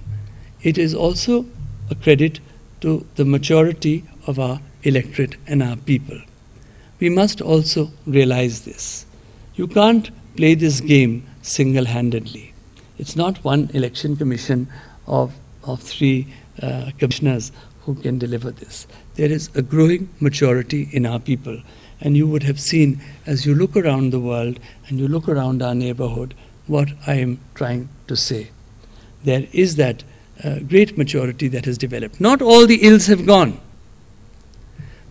It is also a credit to the maturity of our electorate and our people. We must also realize this. You can't play this game single-handedly. It's not one Election Commission of 3 commissioners who can deliver this. There is a growing maturity in our people. And you would have seen, as you look around the world and you look around our neighborhood, what I am trying to say. There is that great maturity that has developed. Not all the ills have gone,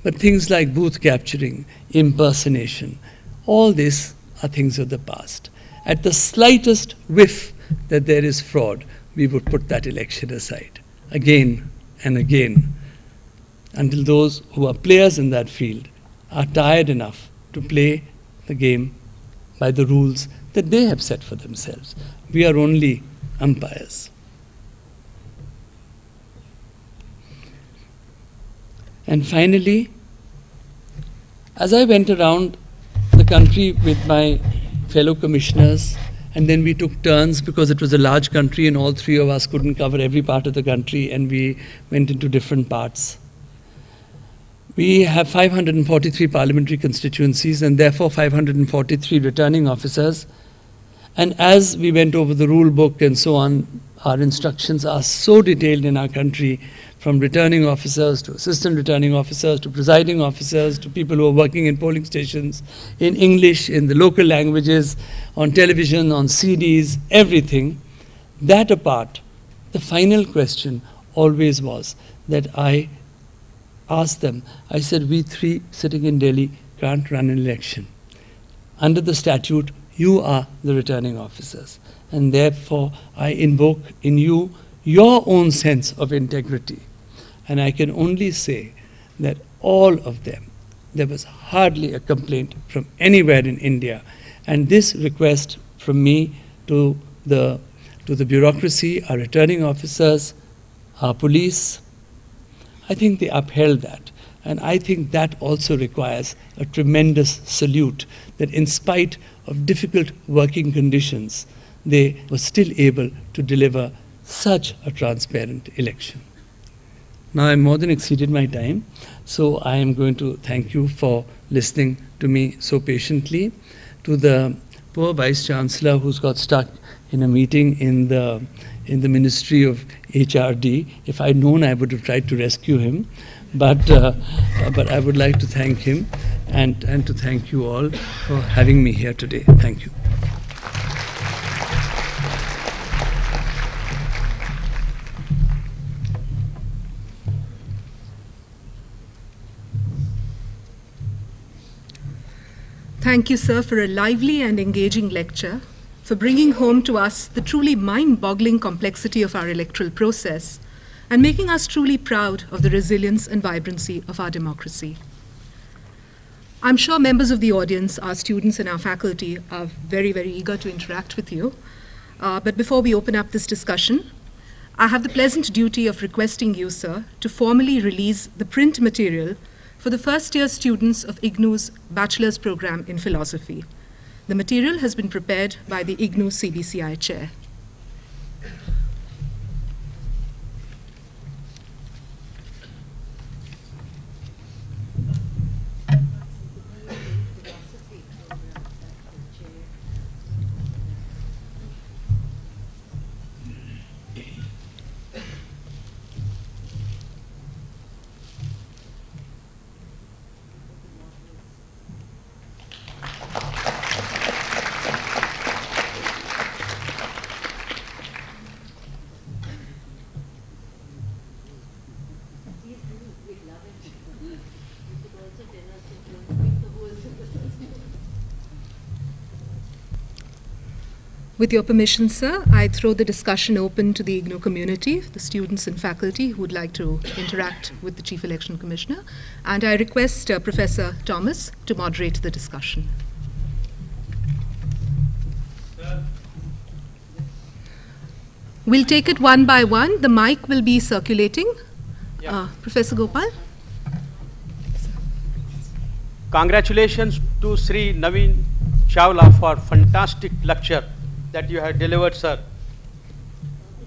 but things like booth capturing, impersonation, all this are things of the past. At the slightest whiff that there is fraud, we would put that election aside again and again until those who are players in that field are tired enough to play the game by the rules that they have set for themselves. We are only umpires. And finally, as I went around the country with my fellow commissioners, and then we took turns because it was a large country and all 3 of us couldn't cover every part of the country, and we went into different parts. We have 543 parliamentary constituencies and therefore 543 returning officers. And as we went over the rule book and so on, our instructions are so detailed in our country, from returning officers to assistant returning officers to presiding officers to people who are working in polling stations, in English, in the local languages, on television, on CDs, everything. That apart, the final question always was that I asked them, I said, we 3 sitting in Delhi can't run an election. Under the statute, You are the returning officers. And therefore, I invoke in you your own sense of integrity. And I can only say that all of them, there was hardly a complaint from anywhere in India. And this request from me to the bureaucracy, our returning officers, our police, I think they upheld that. And I think that also requires a tremendous salute, that in spite of difficult working conditions, they were still able to deliver such a transparent election. Now I've more than exceeded my time, so I am going to thank you for listening to me so patiently. To the poor Vice Chancellor who's got stuck in a meeting in the Ministry of HRD, if I'd known, I would have tried to rescue him. But I would like to thank him and to thank you all for having me here today. Thank you. Thank you, sir, for a lively and engaging lecture, for bringing home to us the truly mind-boggling complexity of our electoral process, and making us truly proud of the resilience and vibrancy of our democracy. I'm sure members of the audience, our students and our faculty, are very, very eager to interact with you. But before we open up this discussion, I have the pleasant duty of requesting you, sir, to formally release the print material for the first-year students of IGNOU's Bachelor's Program in Philosophy. The material has been prepared by the IGNOU CBCI Chair. With your permission, sir, I throw the discussion open to the IGNOU community, the students and faculty who would like to interact with the Chief Election Commissioner. And I request Professor Thomas to moderate the discussion. Sir. We'll take it one by one. The mic will be circulating. Yeah. Professor Gopal. Congratulations to Shri Navin B.Chawla for fantastic lecture that you have delivered, sir.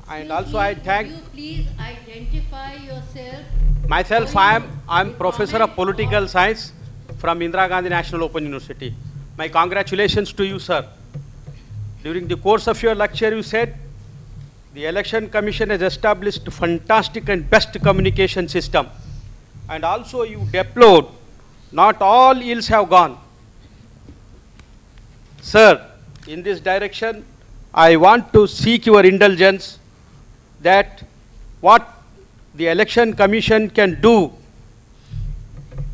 And also I thank... Could you please identify yourself? Myself, I'm Professor of Political Science from Indira Gandhi National Open University. My congratulations to you, sir. During the course of your lecture, you said the Election Commission has established fantastic and best communication system. And also you deplored, not all ills have gone. Sir, in this direction, I want to seek your indulgence that what the Election Commission can do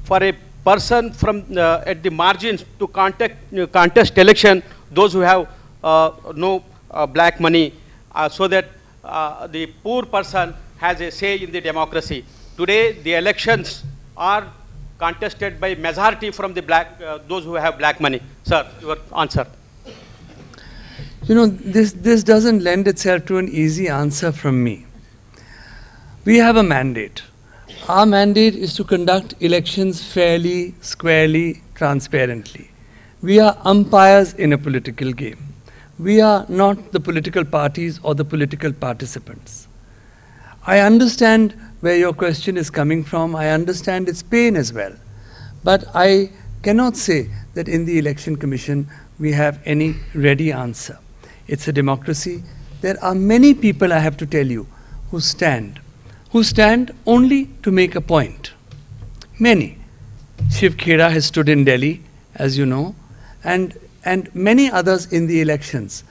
for a person from at the margins to contest election, those who have no black money, so that the poor person has a say in the democracy. Today, the elections are contested by majority from the those who have black money. Sir, your answer. You know, this doesn't lend itself to an easy answer from me. We have a mandate. Our mandate is to conduct elections fairly, squarely, transparently. We are umpires in a political game. We are not the political parties or the political participants. I understand where your question is coming from. I understand its pain as well. But I cannot say that in the Election Commission we have any ready answer. It's a democracy. There are many people, I have to tell you, who stand only to make a point. Many. Seqeira has stood in Delhi, as you know, and many others in the elections.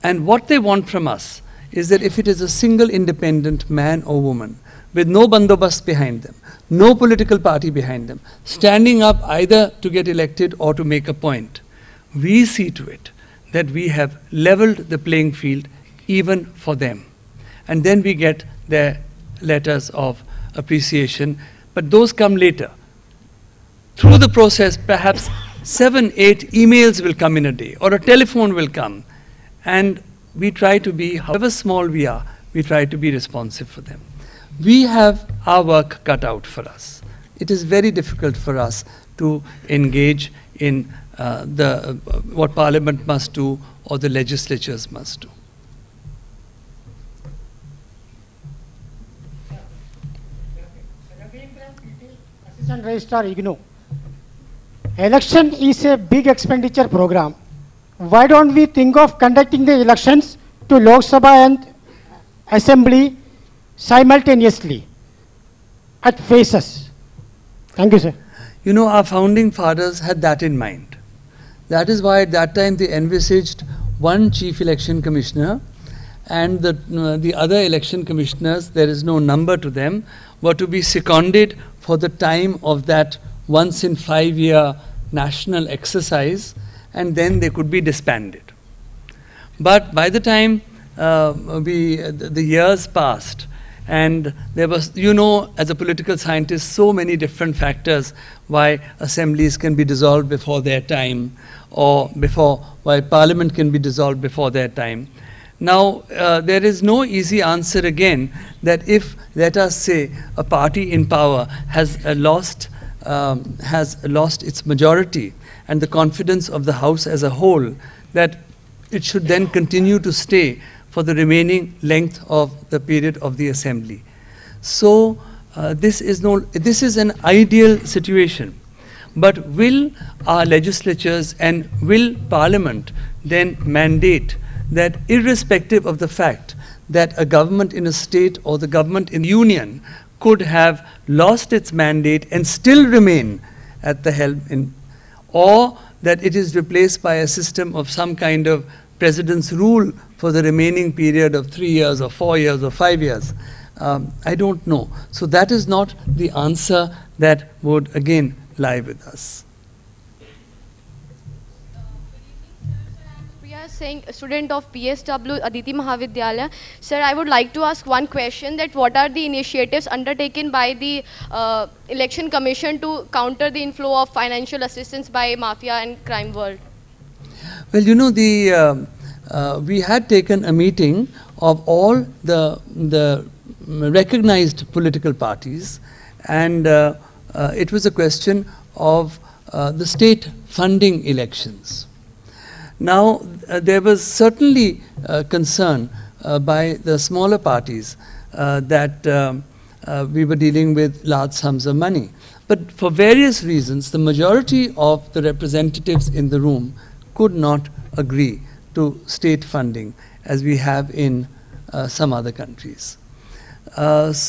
And what they want from us is that if it is a single independent man or woman with no bandobast behind them, no political party behind them, standing up either to get elected or to make a point, we see to it that we have leveled the playing field even for them. And then we get their letters of appreciation, but those come later. Through the process, perhaps 7, 8 emails will come in a day, or a telephone will come, and we try to be, however small we are, we try to be responsive for them. We have our work cut out for us. It is very difficult for us to engage in what Parliament must do or the legislatures must do. Assistant Registrar IGNOU. Election is a big expenditure program. Why don't we think of conducting the elections to Lok Sabha and Assembly simultaneously at phases? Thank you, sir. You know, our founding fathers had that in mind. That is why at that time they envisaged one chief election commissioner, and the other election commissioners, there is no number to them, were to be seconded for the time of that once in 5-year national exercise, and then they could be disbanded. But by the time the years passed, and there was, you know, as a political scientist, so many different factors why assemblies can be dissolved before their time, or why Parliament can be dissolved before their time. Now, there is no easy answer again that if, let us say, a party in power has lost its majority and the confidence of the House as a whole, that it should then continue to stay for the remaining length of the period of the Assembly. So this is an ideal situation. But will our legislatures and will Parliament then mandate that, irrespective of the fact that a government in a state or the government in the union could have lost its mandate and still remain at the helm, or that it is replaced by a system of some kind of president's rule for the remaining period of 3 years or 4 years or 5 years? I don't know. So that is not the answer that would again lie with us. Saying a student of PSW Aditi Mahavidyalaya. Sir, I would like to ask one question, that what are the initiatives undertaken by the Election Commission to counter the inflow of financial assistance by mafia and crime world? Well, you know, we had taken a meeting of all the recognized political parties, and it was a question of the state funding elections. Now, there was certainly concern by the smaller parties that we were dealing with large sums of money. But for various reasons, the majority of the representatives in the room could not agree to state funding as we have in some other countries. This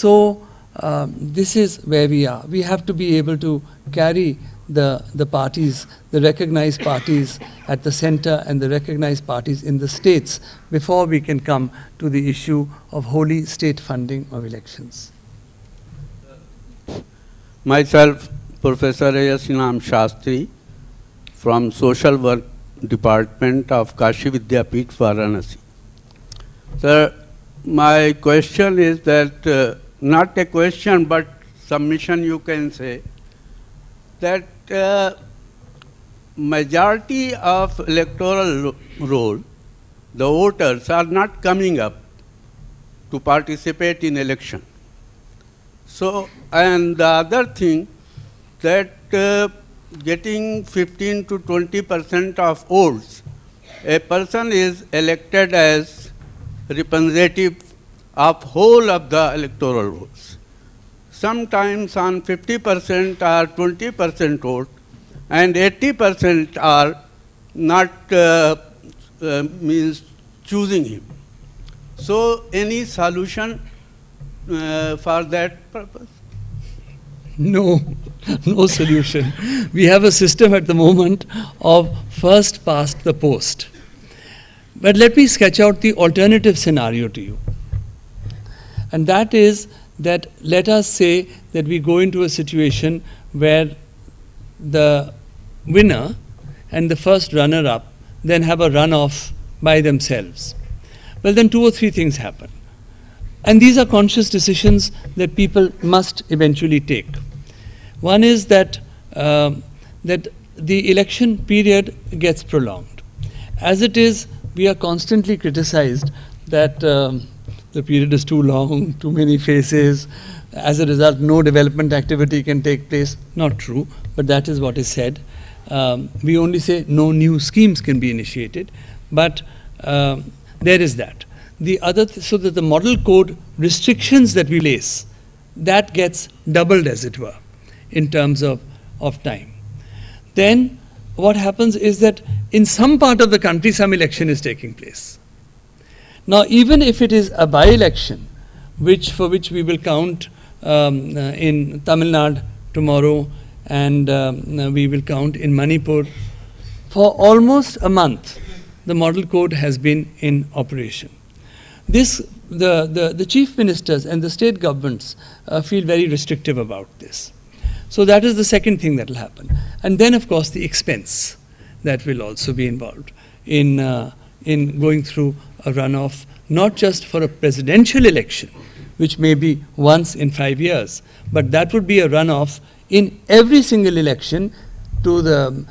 is where we are. We have to be able to carry the parties, the recognized parties at the center and the recognized parties in the states before we can come to the issue of wholly state funding of elections. Myself, Professor Yasinam Shastri from Social Work Department of Kashi Vidyapeeth, Varanasi. Sir, my question is that, not a question but submission you can say, that majority of electoral roll, the voters are not coming up to participate in election. So, and the other thing, that getting 15 to 20% of votes, a person is elected as representative of whole of the electoral votes. Sometimes on 50% or 20% vote, and 80% are not means choosing him. So any solution for that purpose? No, no solution. We have a system at the moment of first past the post. But let me sketch out the alternative scenario to you. And that is that, let us say that we go into a situation where the winner and the first runner-up then have a runoff by themselves. Well, then 2 or 3 things happen. And these are conscious decisions that people must eventually take. One is that, that the election period gets prolonged. As it is, we are constantly criticized that the period is too long, too many faces. As a result, no development activity can take place. Not true, but that is what is said. We only say no new schemes can be initiated, but there is that. The other, so that the model code restrictions that we place, that gets doubled, as it were, in terms of time. Then what happens is that in some part of the country, some election is taking place. Now, even if it is a by-election, for which we will count in Tamil Nadu tomorrow, and we will count in Manipur, for almost a month, the model code has been in operation. The chief ministers and the state governments feel very restrictive about this. So that is the second thing that will happen. And then, of course, the expense that will also be involved in going through a runoff, not just for a presidential election, which may be once in 5 years, but that would be a runoff in every single election to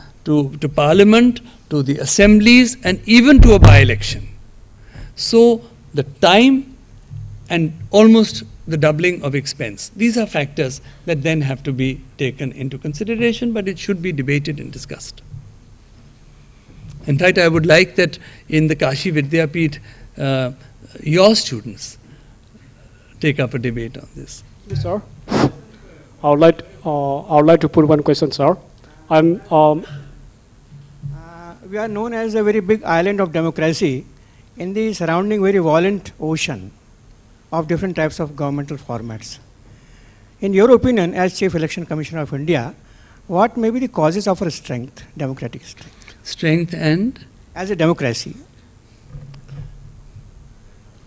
Parliament, to the assemblies, and even to a by-election. So the time and almost the doubling of expense. These are factors that then have to be taken into consideration, but it should be debated and discussed. In fact, I would like that in the Kashi Vidyapeeth, your students take up a debate on this. Yes, sir. I would like to put one question, sir. We are known as a very big island of democracy in the surrounding very violent ocean of different types of governmental formats. In your opinion, as Chief Election Commissioner of India, what may be the causes of our strength, democratic strength? Strength and? As a democracy.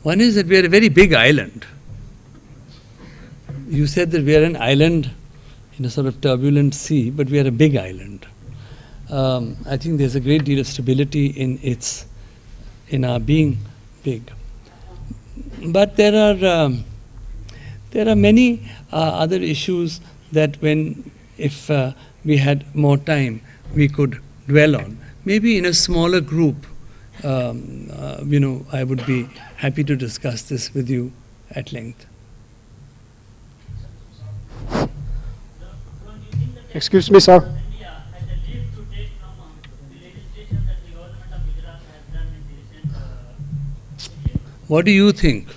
One is that we are a very big island. You said that we are an island in a sort of turbulent sea, but we are a big island. I think there's a great deal of stability in our being big. But there are many other issues that if we had more time, we could dwell on. Maybe in a smaller group, I would be happy to discuss this with you at length. Excuse me, sir. What do you think? I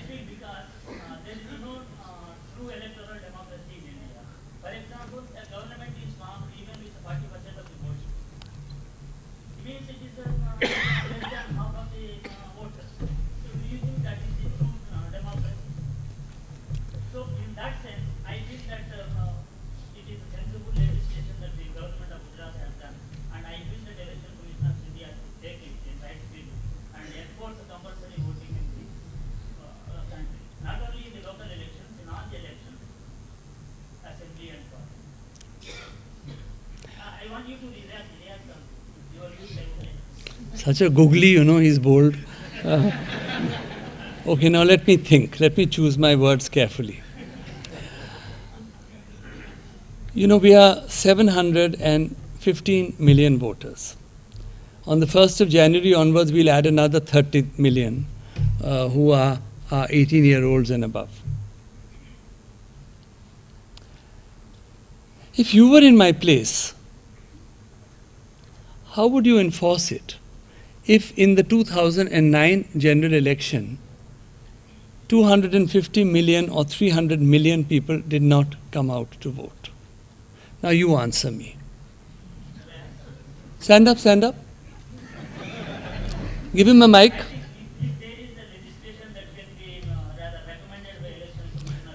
feel because there is no true electoral democracy in India. For example, a government is formed even with 40% of the vote. It means it is less than half of the voters. So do you think that is the true democracy? So in that sense, I think that it is a sensible legislation that the government of Gujarat has done. And I wish that Election Commission of India to take it in right spirit and enforce compulsory voting in the country. Not only in the local elections, in all the elections, assembly and parliament. I want you to react on your views. Such a googly, he's bold. Okay, now let me think. Let me choose my words carefully. We are 715 million voters. On the 1st of January onwards, we'll add another 30 million who are 18-year-olds and above. If you were in my place, how would you enforce it if in the 2009 general election, 250 million or 300 million people did not come out to vote? Now you answer me. Stand up, stand up. Give him a mic.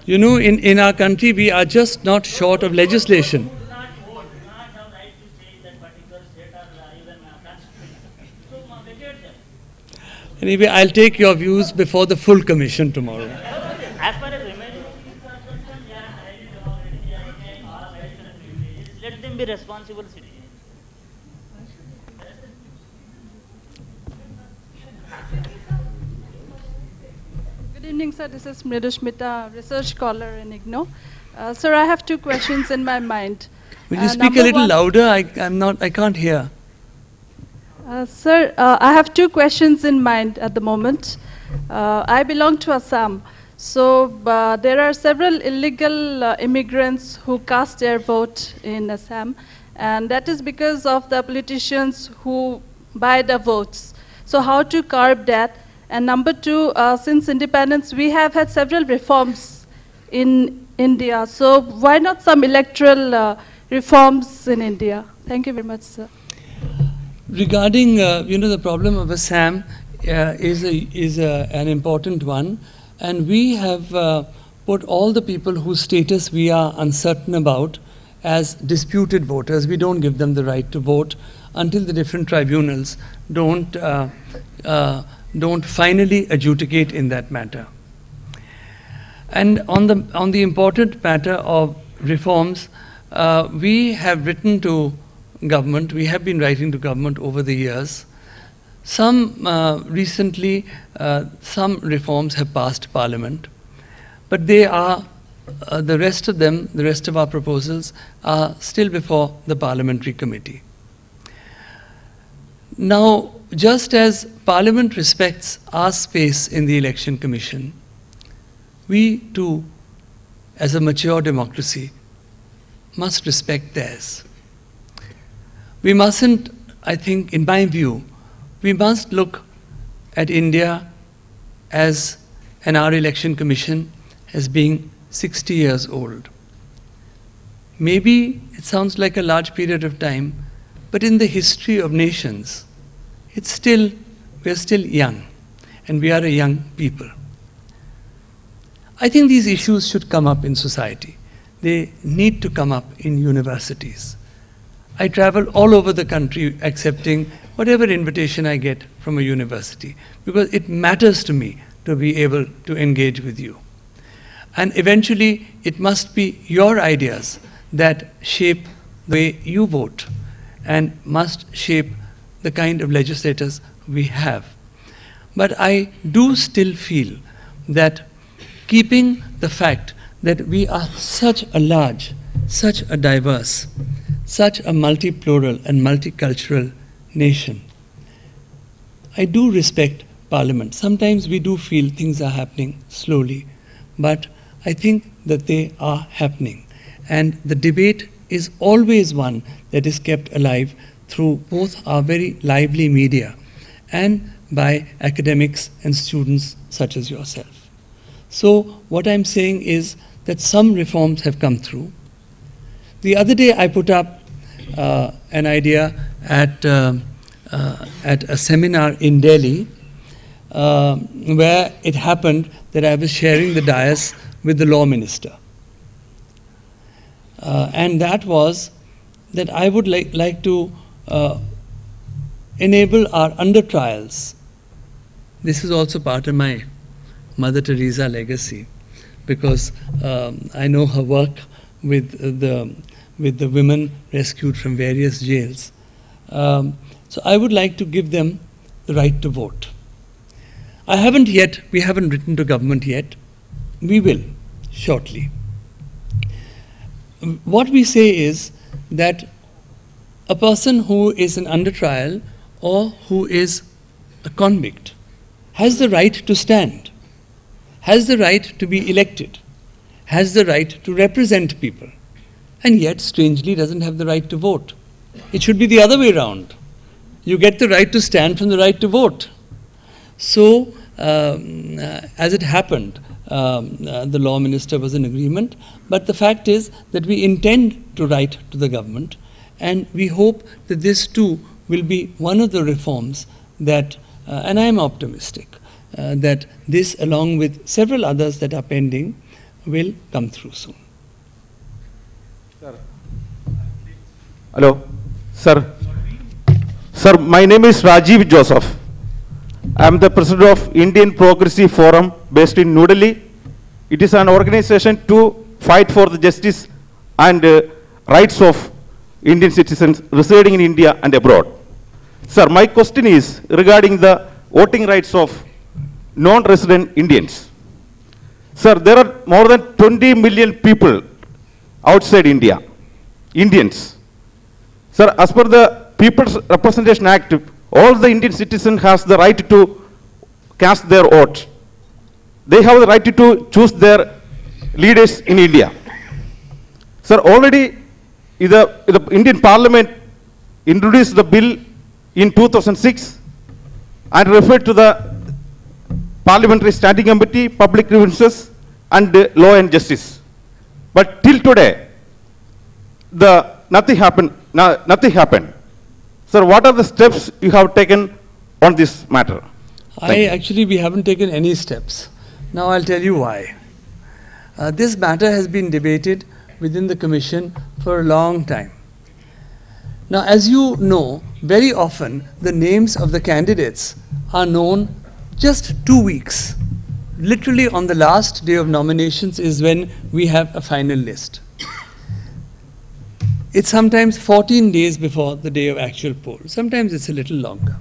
In our country, we are just not short of legislation. Anyway, I'll take your views before the full commission tomorrow. As far as remaining things are concerned, they are highly democratic, let them be responsible citizens. Good evening, sir. This is Mridusmita, research scholar in IGNOU. Sir, I have two questions in my mind. Will you speak a little louder? I can't hear. Sir, I have two questions in mind at the moment. I belong to Assam. So there are several illegal immigrants who cast their vote in Assam. And that is because of the politicians who buy the votes. So how to curb that? And number two, since independence, we have had several reforms in India. So why not some electoral reforms in India? Thank you very much, sir. Regarding, the problem of Assam is an important one. And we have put all the people whose status we are uncertain about as disputed voters. We don't give them the right to vote until the different tribunals don't finally adjudicate in that matter. And on the important matter of reforms, we have written to government. We have been writing to government over the years. Some recently, some reforms have passed Parliament, but they are the rest of them, the rest of our proposals, are still before the Parliamentary Committee. Now, just as Parliament respects our space in the Election Commission, we too, as a mature democracy, must respect theirs. We mustn't, I think, in my view, we must look at India as our Election Commission as being 60 years old. Maybe it sounds like a large period of time, but in the history of nations, we're still young, and we are a young people. I think these issues should come up in society. They need to come up in universities. I travel all over the country accepting whatever invitation I get from a university, because it matters to me to be able to engage with you. And eventually, it must be your ideas that shape the way you vote and must shape the kind of legislators we have. But I do still feel that keeping the fact that we are such a large, such a diverse, such a multi-plural and multicultural nation, I do respect Parliament. Sometimes we do feel things are happening slowly, but I think that they are happening. And the debate is always one that is kept alive through both our very lively media and by academics and students such as yourself. So what I'm saying is that some reforms have come through. The other day I put up an idea at a seminar in Delhi where it happened that I was sharing the dais with the law minister. And that was that I would like to enable our under trials. This is also part of my Mother Teresa legacy, because I know her work with the women rescued from various jails. So I would like to give them the right to vote. We haven't written to government yet. We will shortly. What we say is that a person who is an under trial or who is a convict has the right to stand, has the right to be elected, has the right to represent people, and yet, strangely, doesn't have the right to vote. It should be the other way around. You get the right to stand from the right to vote. So, as it happened, the law minister was in agreement, but the fact is that we intend to write to the government, and we hope that this too will be one of the reforms that, and I am optimistic, that this, along with several others that are pending, will come through soon. Sir. Hello. Sir. Sir, my name is Rajiv Joseph. I am the president of Indian Progressive Forum based in New Delhi. It is an organization to fight for the justice and rights of Indian citizens residing in India and abroad. Sir, my question is regarding the voting rights of non-resident Indians. Sir, there are more than 20 million people outside India, Indians. Sir, as per the People's Representation Act, all the Indian citizens has the right to cast their vote. They have the right to choose their leaders in India. Sir, already the Indian Parliament introduced the bill in 2006 and referred to the Parliamentary Standing Committee, Public Grievances and Law and Justice. But till today, nothing happened. Sir, what are the steps you have taken on this matter? We haven't taken any steps. Now I'll tell you why. This matter has been debated within the Commission for a long time. Now, as you know, very often the names of the candidates are known just 2 weeks. Literally on the last day of nominations is when we have a final list. It's sometimes 14 days before the day of actual poll. Sometimes it's a little longer.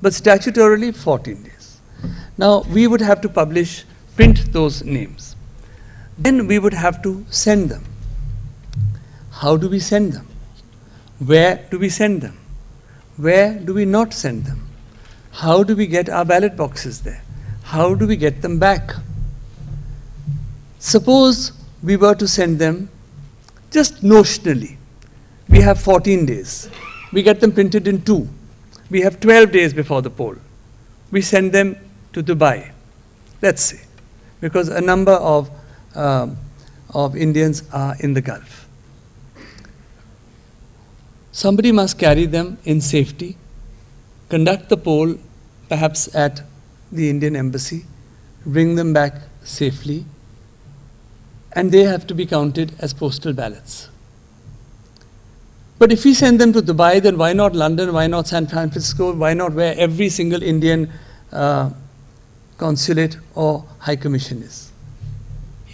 But statutorily, 14 days. Now, we would have to print those names. Then we would have to send them. How do we send them? Where do we send them? Where do we not send them? How do we get our ballot boxes there? How do we get them back? Suppose we were to send them just notionally. We have 14 days. We get them printed in 2. We have 12 days before the poll. We send them to Dubai, let's say, because a number of Indians are in the Gulf. Somebody must carry them in safety, conduct the poll perhaps at the Indian embassy, bring them back safely, and they have to be counted as postal ballots. But if we send them to Dubai, then why not London, why not San Francisco, why not where every single Indian consulate or high commission is?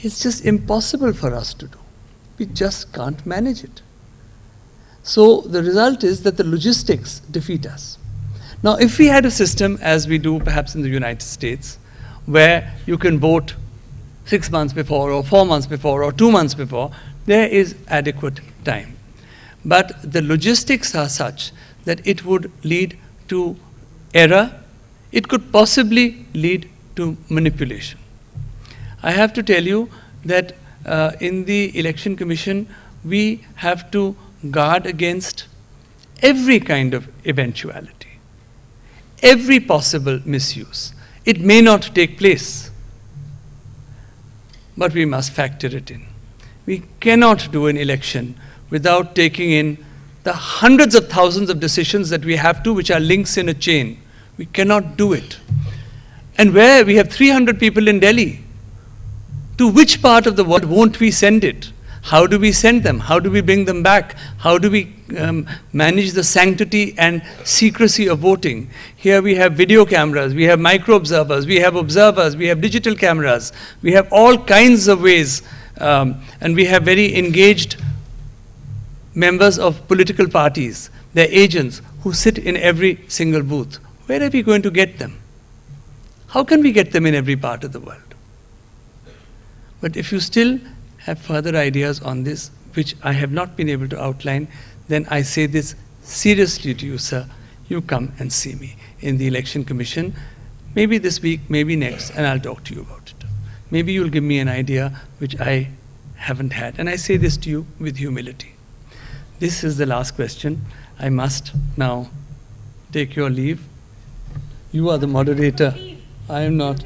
It's just impossible for us to do. We just can't manage it. So the result is that the logistics defeat us. Now, if we had a system, as we do perhaps in the United States, where you can vote 6 months before, or 4 months before, or 2 months before, there is adequate time. But the logistics are such that it would lead to error. It could possibly lead to manipulation. I have to tell you that in the Election Commission, we have to guard against every kind of eventuality, every possible misuse. It may not take place, but we must factor it in. We cannot do an election without taking in the hundreds of thousands of decisions that we have to, which are links in a chain. We cannot do it. And where we have 300 people in Delhi, to which part of the world won't we send it? How do we send them? How do we bring them back? How do we manage the sanctity and secrecy of voting? Here we have video cameras, we have micro-observers, we have observers, we have digital cameras, we have all kinds of ways, and we have very engaged members of political parties, their agents, who sit in every single booth. Where are we going to get them? How can we get them in every part of the world? But if you still have further ideas on this, which I have not been able to outline, then I say this seriously to you, sir. You come and see me in the Election Commission, maybe this week, maybe next, and I'll talk to you about it. Maybe you'll give me an idea which I haven't had. And I say this to you with humility. This is the last question. I must now take your leave. You are the moderator. I am not.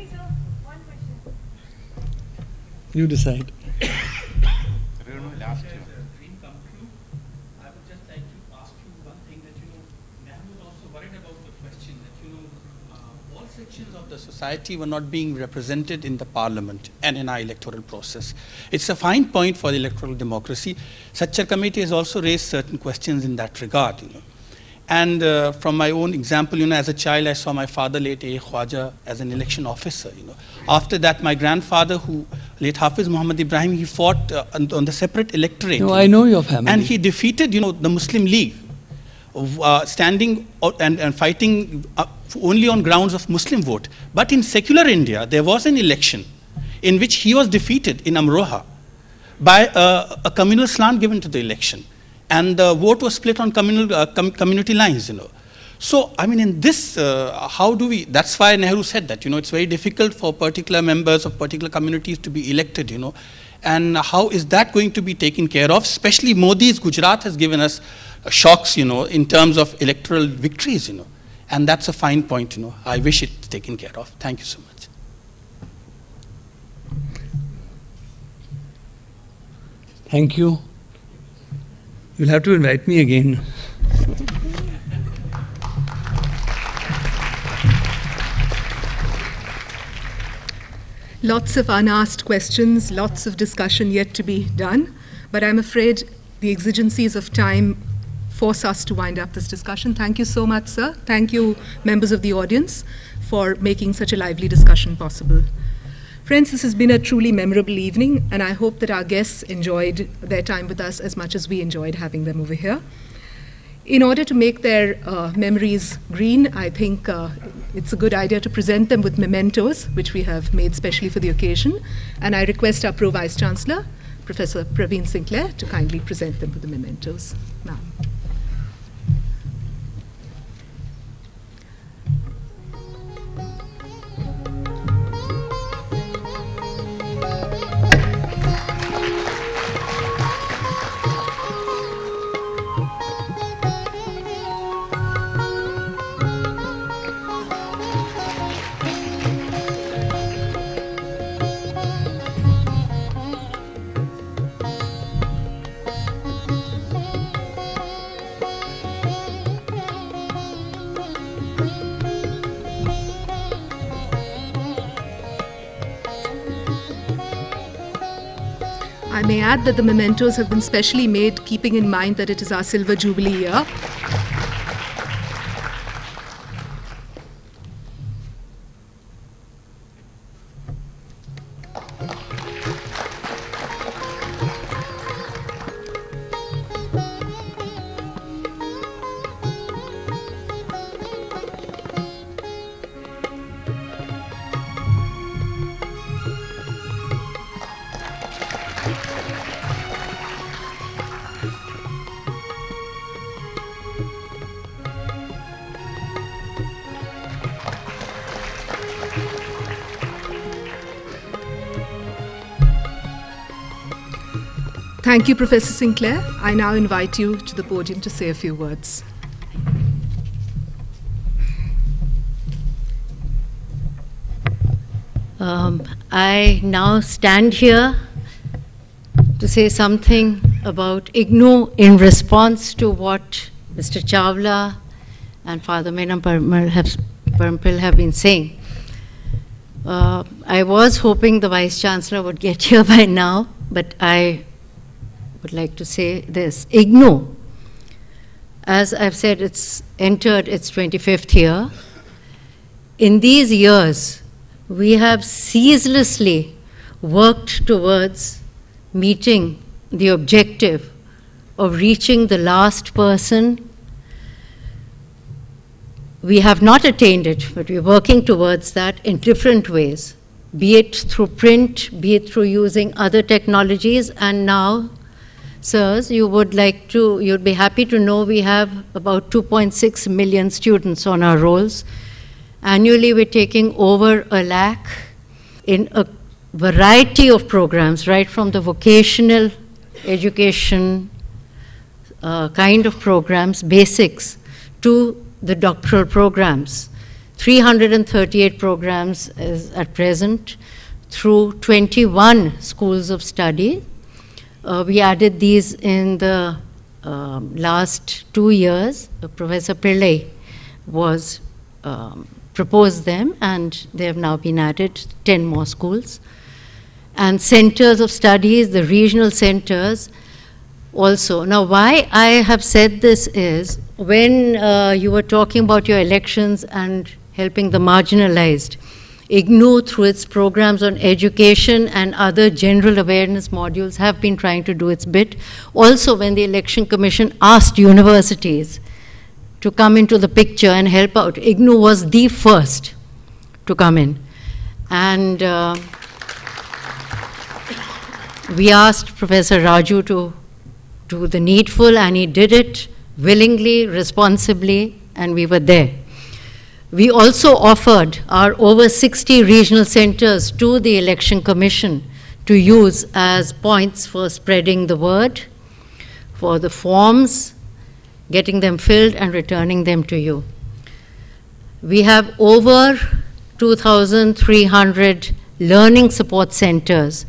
You decide. Society were not being represented in the parliament and in our electoral process. It's a fine point for the electoral democracy. Such a committee has also raised certain questions in that regard. And from my own example, as a child, I saw my father, late A. Khwaja, as an election officer. After that, my grandfather, who late Hafiz Muhammad Ibrahim, he fought on the separate electorate. No, I know your family. And he defeated, the Muslim League, standing and fighting only on grounds of Muslim vote. But in secular India, there was an election in which he was defeated in Amroha by a communal slant given to the election. And the vote was split on community lines, So, I mean, in this, how do we, that's why Nehru said that, it's very difficult for particular members of particular communities to be elected, And how is that going to be taken care of? Especially Modi's Gujarat has given us shocks, in terms of electoral victories, And that's a fine point, I wish it's taken care of. Thank you so much. Thank you. You'll have to invite me again. Lots of unasked questions, lots of discussion yet to be done, but I'm afraid the exigencies of time force us to wind up this discussion. Thank you so much, sir. Thank you, members of the audience, for making such a lively discussion possible. Friends, this has been a truly memorable evening, and I hope that our guests enjoyed their time with us as much as we enjoyed having them over here. In order to make their memories green, I think it's a good idea to present them with mementos, which we have made specially for the occasion. And I request our Pro-Vice Chancellor, Professor Praveen Sinclair, to kindly present them with the mementos now. I may add that the mementos have been specially made keeping in mind that it is our Silver Jubilee year. Thank you, Professor Sinclair. I now invite you to the podium to say a few words. I now stand here to say something about IGNOU in response to what Mr. Chawla and Father Menamparampil have been saying. I was hoping the Vice Chancellor would get here by now, but I would like to say this. IGNOU, as I've said, it's entered its 25th year. In these years, we have ceaselessly worked towards meeting the objective of reaching the last person. We have not attained it, but we're working towards that in different ways, be it through print, be it through using other technologies, and now, sirs, you'd be happy to know we have about 2.6 million students on our rolls. Annually, we're taking over 1 lakh in a variety of programs, right from the vocational education kind of programs, basics, to the doctoral programs. 338 programs is at present through 21 schools of study. We added these in the last 2 years. Professor Pillai was proposed them, and they have now been added 10 more schools. And centers of studies, the regional centers also. Now, why I have said this is, when you were talking about your elections and helping the marginalized, IGNOU, through its programs on education and other general awareness modules, have been trying to do its bit. Also, when the Election Commission asked universities to come into the picture and help out, IGNOU was the first to come in. And We asked Professor Raju to do the needful, and he did it willingly, responsibly, and we were there. We also offered our over 60 regional centers to the Election Commission to use as points for spreading the word, for the forms, getting them filled and returning them to you. We have over 2,300 learning support centers.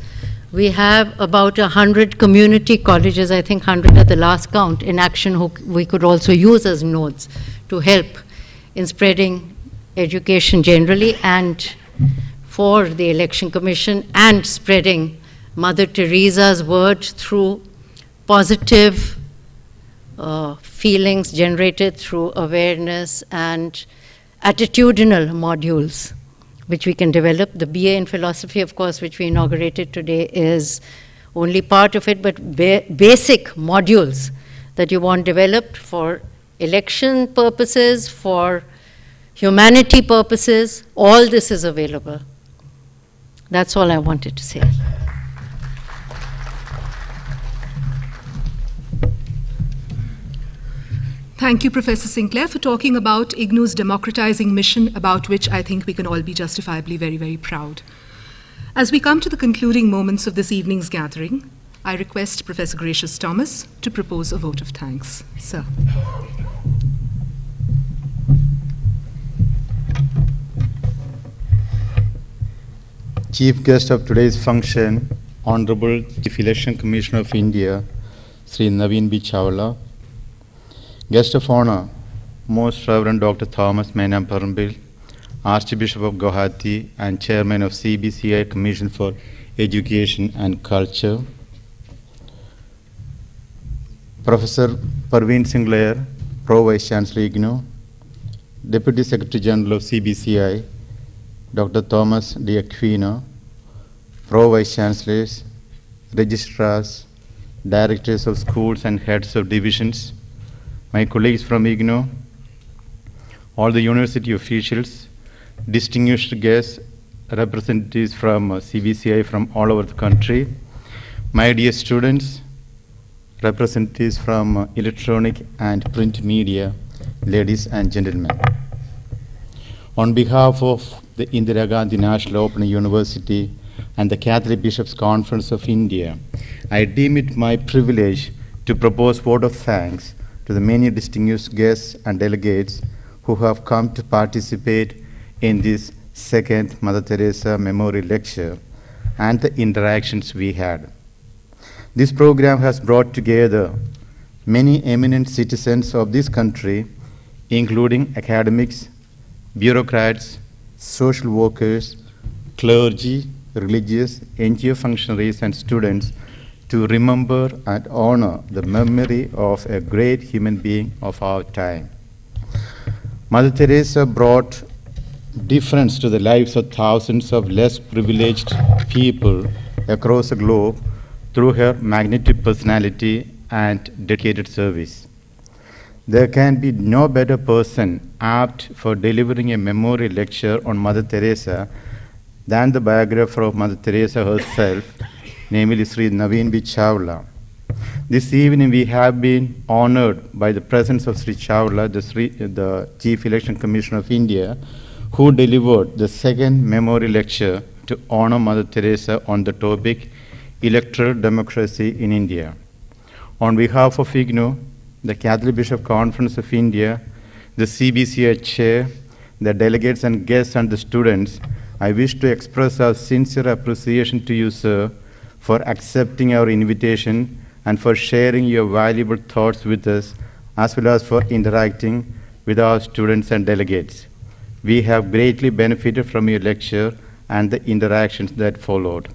We have about 100 community colleges, I think 100 at the last count, in action who we could also use as nodes to help in spreading education generally and for the Election Commission, and spreading Mother Teresa's word through positive feelings generated through awareness and attitudinal modules, which we can develop. The BA in philosophy, of course, which we inaugurated today, is only part of it, but basic modules that you want developed for election purposes, for humanity purposes, all this is available. That's all I wanted to say. Thank you, Professor Sinclair, for talking about IGNOU's democratizing mission, about which I think we can all be justifiably very, very proud. As we come to the concluding moments of this evening's gathering, I request Professor Gracious Thomas to propose a vote of thanks. Sir. Chief guest of today's function, Honorable Chief Election Commissioner of India, Shri Navin B.Chawla. Guest of honor, Most Reverend Dr. Thomas Menamparampil, Archbishop of Guwahati and Chairman of CBCI Commission for Education and Culture. Professor Parveen Sinclair, Pro Vice Chancellor IGNOU. Deputy Secretary General of CBCI, Dr. Thomas dAquino, Pro Vice Chancellors, Registrars, Directors of Schools and Heads of Divisions, my colleagues from IGNOU, all the university officials, distinguished guests, representatives from CBCI from all over the country, my dear students, representatives from electronic and print media, ladies and gentlemen. On behalf of the Indira Gandhi National Open University and the Catholic Bishops' Conference of India, I deem it my privilege to propose vote of thanks to the many distinguished guests and delegates who have come to participate in this second Mother Teresa Memorial Lecture and the interactions we had. This program has brought together many eminent citizens of this country, including academics, bureaucrats, social workers, clergy, religious, NGO functionaries, and students, to remember and honor the memory of a great human being of our time. Mother Teresa brought difference to the lives of thousands of less privileged people across the globe through her magnetic personality and dedicated service. There can be no better person apt for delivering a memorial lecture on Mother Teresa than the biographer of Mother Teresa herself, namely Shri Navin B.Chawla. This evening we have been honored by the presence of Shri Chawla, the Chief Election Commissioner of India, who delivered the second memorial lecture to honor Mother Teresa on the topic Electoral Democracy in India. On behalf of IGNOU, the Catholic Bishop Conference of India, the CBCI Chair, the delegates and guests and the students, I wish to express our sincere appreciation to you, sir, for accepting our invitation and for sharing your valuable thoughts with us, as well as for interacting with our students and delegates. We have greatly benefited from your lecture and the interactions that followed.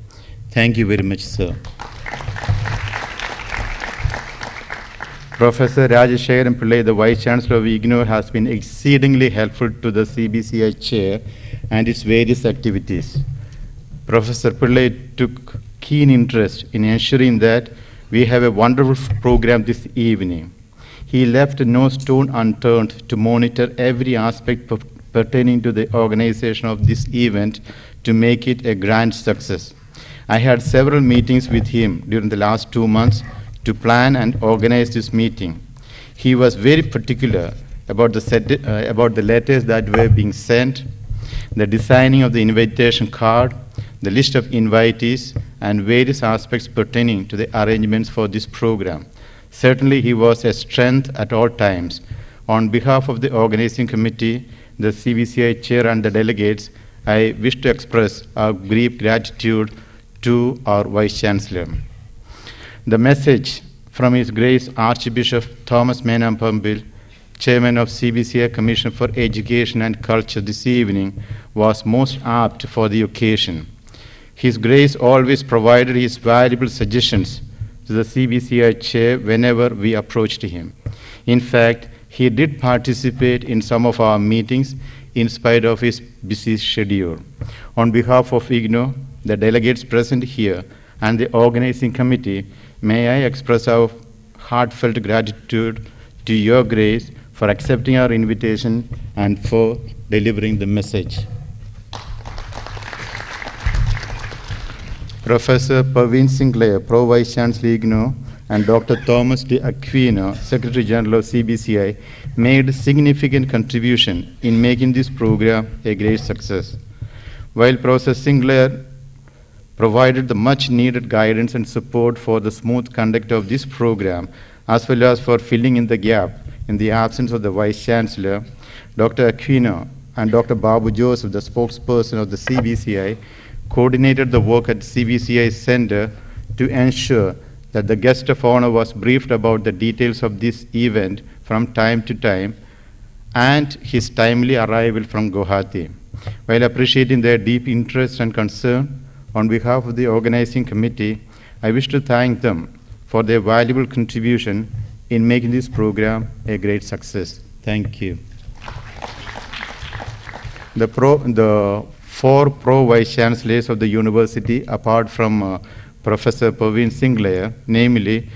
Thank you very much, sir. Professor Rajasekharan Pillai, the Vice Chancellor of IGNOU, has been exceedingly helpful to the CBCI Chair and its various activities. Professor Pillai took keen interest in ensuring that we have a wonderful program this evening. He left no stone unturned to monitor every aspect pertaining to the organization of this event to make it a grand success. I had several meetings with him during the last 2 months to plan and organize this meeting. He was very particular about the letters that were being sent, the designing of the invitation card, the list of invitees, and various aspects pertaining to the arrangements for this program. Certainly, he was a strength at all times. On behalf of the organizing committee, the CBCI chair, and the delegates, I wish to express our deep gratitude to our Vice Chancellor. The message from His Grace Archbishop Thomas Menamparampil, Chairman of CBCI Commission for Education and Culture this evening, was most apt for the occasion. His Grace always provided his valuable suggestions to the CBCI chair whenever we approached him. In fact, he did participate in some of our meetings in spite of his busy schedule. On behalf of IGNOU, the delegates present here, and the organizing committee, may I express our heartfelt gratitude to Your Grace for accepting our invitation and for delivering the message. Professor Praveen Sinclair, Pro Vice Chancellor IGNOU, and Dr. Thomas dAquino, Secretary General of CBCI, made a significant contribution in making this program a great success. While Professor Sinclair provided the much needed guidance and support for the smooth conduct of this program, as well as for filling in the gap in the absence of the Vice Chancellor, Dr. Aquino and Dr. Babu Joseph, the spokesperson of the CBCI, coordinated the work at CBCI Center to ensure that the guest of honor was briefed about the details of this event from time to time and his timely arrival from Guwahati. While appreciating their deep interest and concern, on behalf of the organizing committee, I wish to thank them for their valuable contribution in making this program a great success. Thank you. The 4 Pro-Vice Chancellors of the University, apart from Professor Praveen Sinclair, namely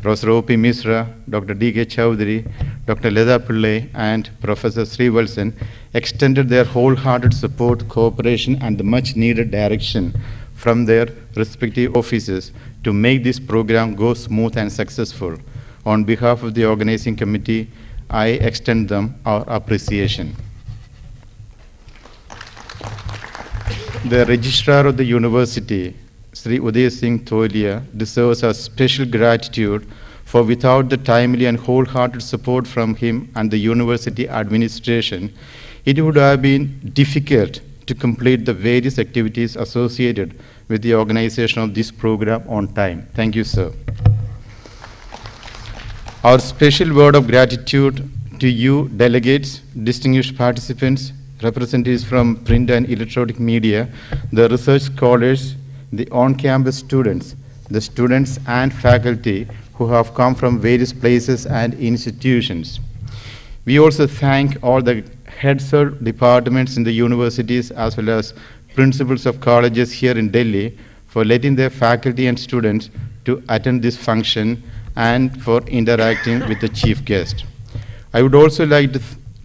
Professor O.P. Misra, Dr. D.K. Chowdhury, Dr. Leda Pillai, and Professor Shri extended their wholehearted support, cooperation, and the much-needed direction from their respective offices to make this program go smooth and successful. On behalf of the organizing committee, I extend them our appreciation. The Registrar of the University, Sri Uday Singh Tholia, deserves our special gratitude, for without the timely and wholehearted support from him and the university administration, it would have been difficult to complete the various activities associated with the organization of this program on time. Thank you, sir. Our special word of gratitude to you, delegates, distinguished participants, representatives from print and electronic media, the research scholars, the on-campus students, the students and faculty who have come from various places and institutions. We also thank all the heads of departments in the universities as well as principals of colleges here in Delhi for letting their faculty and students to attend this function and for interacting with the chief guest. I would also like to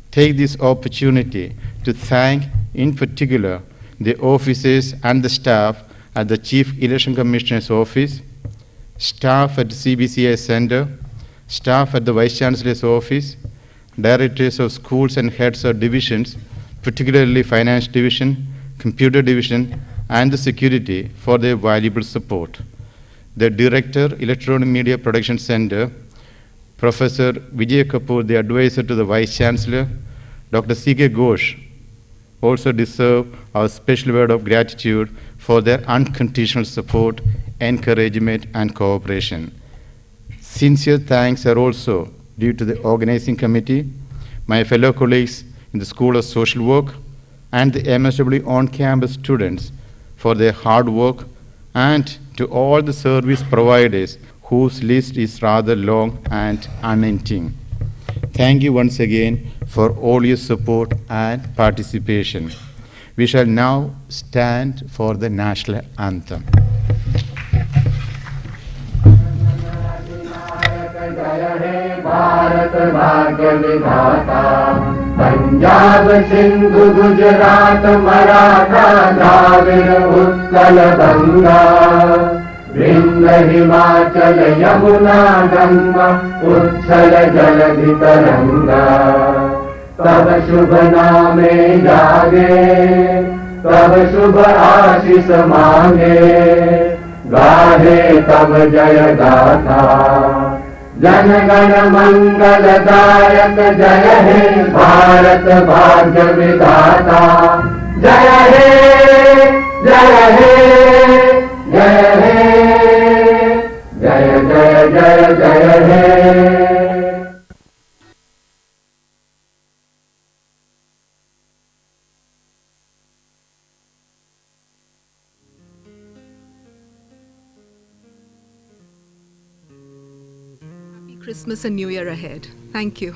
take this opportunity to thank, in particular, the officers and the staff at the Chief Election Commissioner's office, staff at the CBCI Center, staff at the Vice Chancellor's office, directors of schools and heads of divisions, particularly Finance Division, Computer Division, and the Security for their valuable support. The Director, Electronic Media Production Center, Professor Vijay Kapoor, the advisor to the Vice Chancellor, Dr. C.K. Ghosh, also deserve our special word of gratitude for their unconditional support, encouragement, and cooperation. Sincere thanks are also due to the organizing committee, my fellow colleagues in the School of Social Work, and the MSW on-campus students for their hard work, and to all the service providers whose list is rather long and unending. Thank you once again for all your support and participation. We shall now stand for the National Anthem. Bharat भाग्य विधाता पंजाब सिंधु गुजरात मराठा द्राविड़ उत्कल गंगा विंध्य हिमाचल यमुना गंगा उच्छल जलधि तरंगा तब शुभ नामे जागे तब शुभ आशीष मांगे गाहे तब जय गाथा जन गण मंगलदायक जय हे भारत भाग्य विधाता जय हे जय हे जय हे जय जय जय जय हे। Christmas and New Year ahead. Thank you.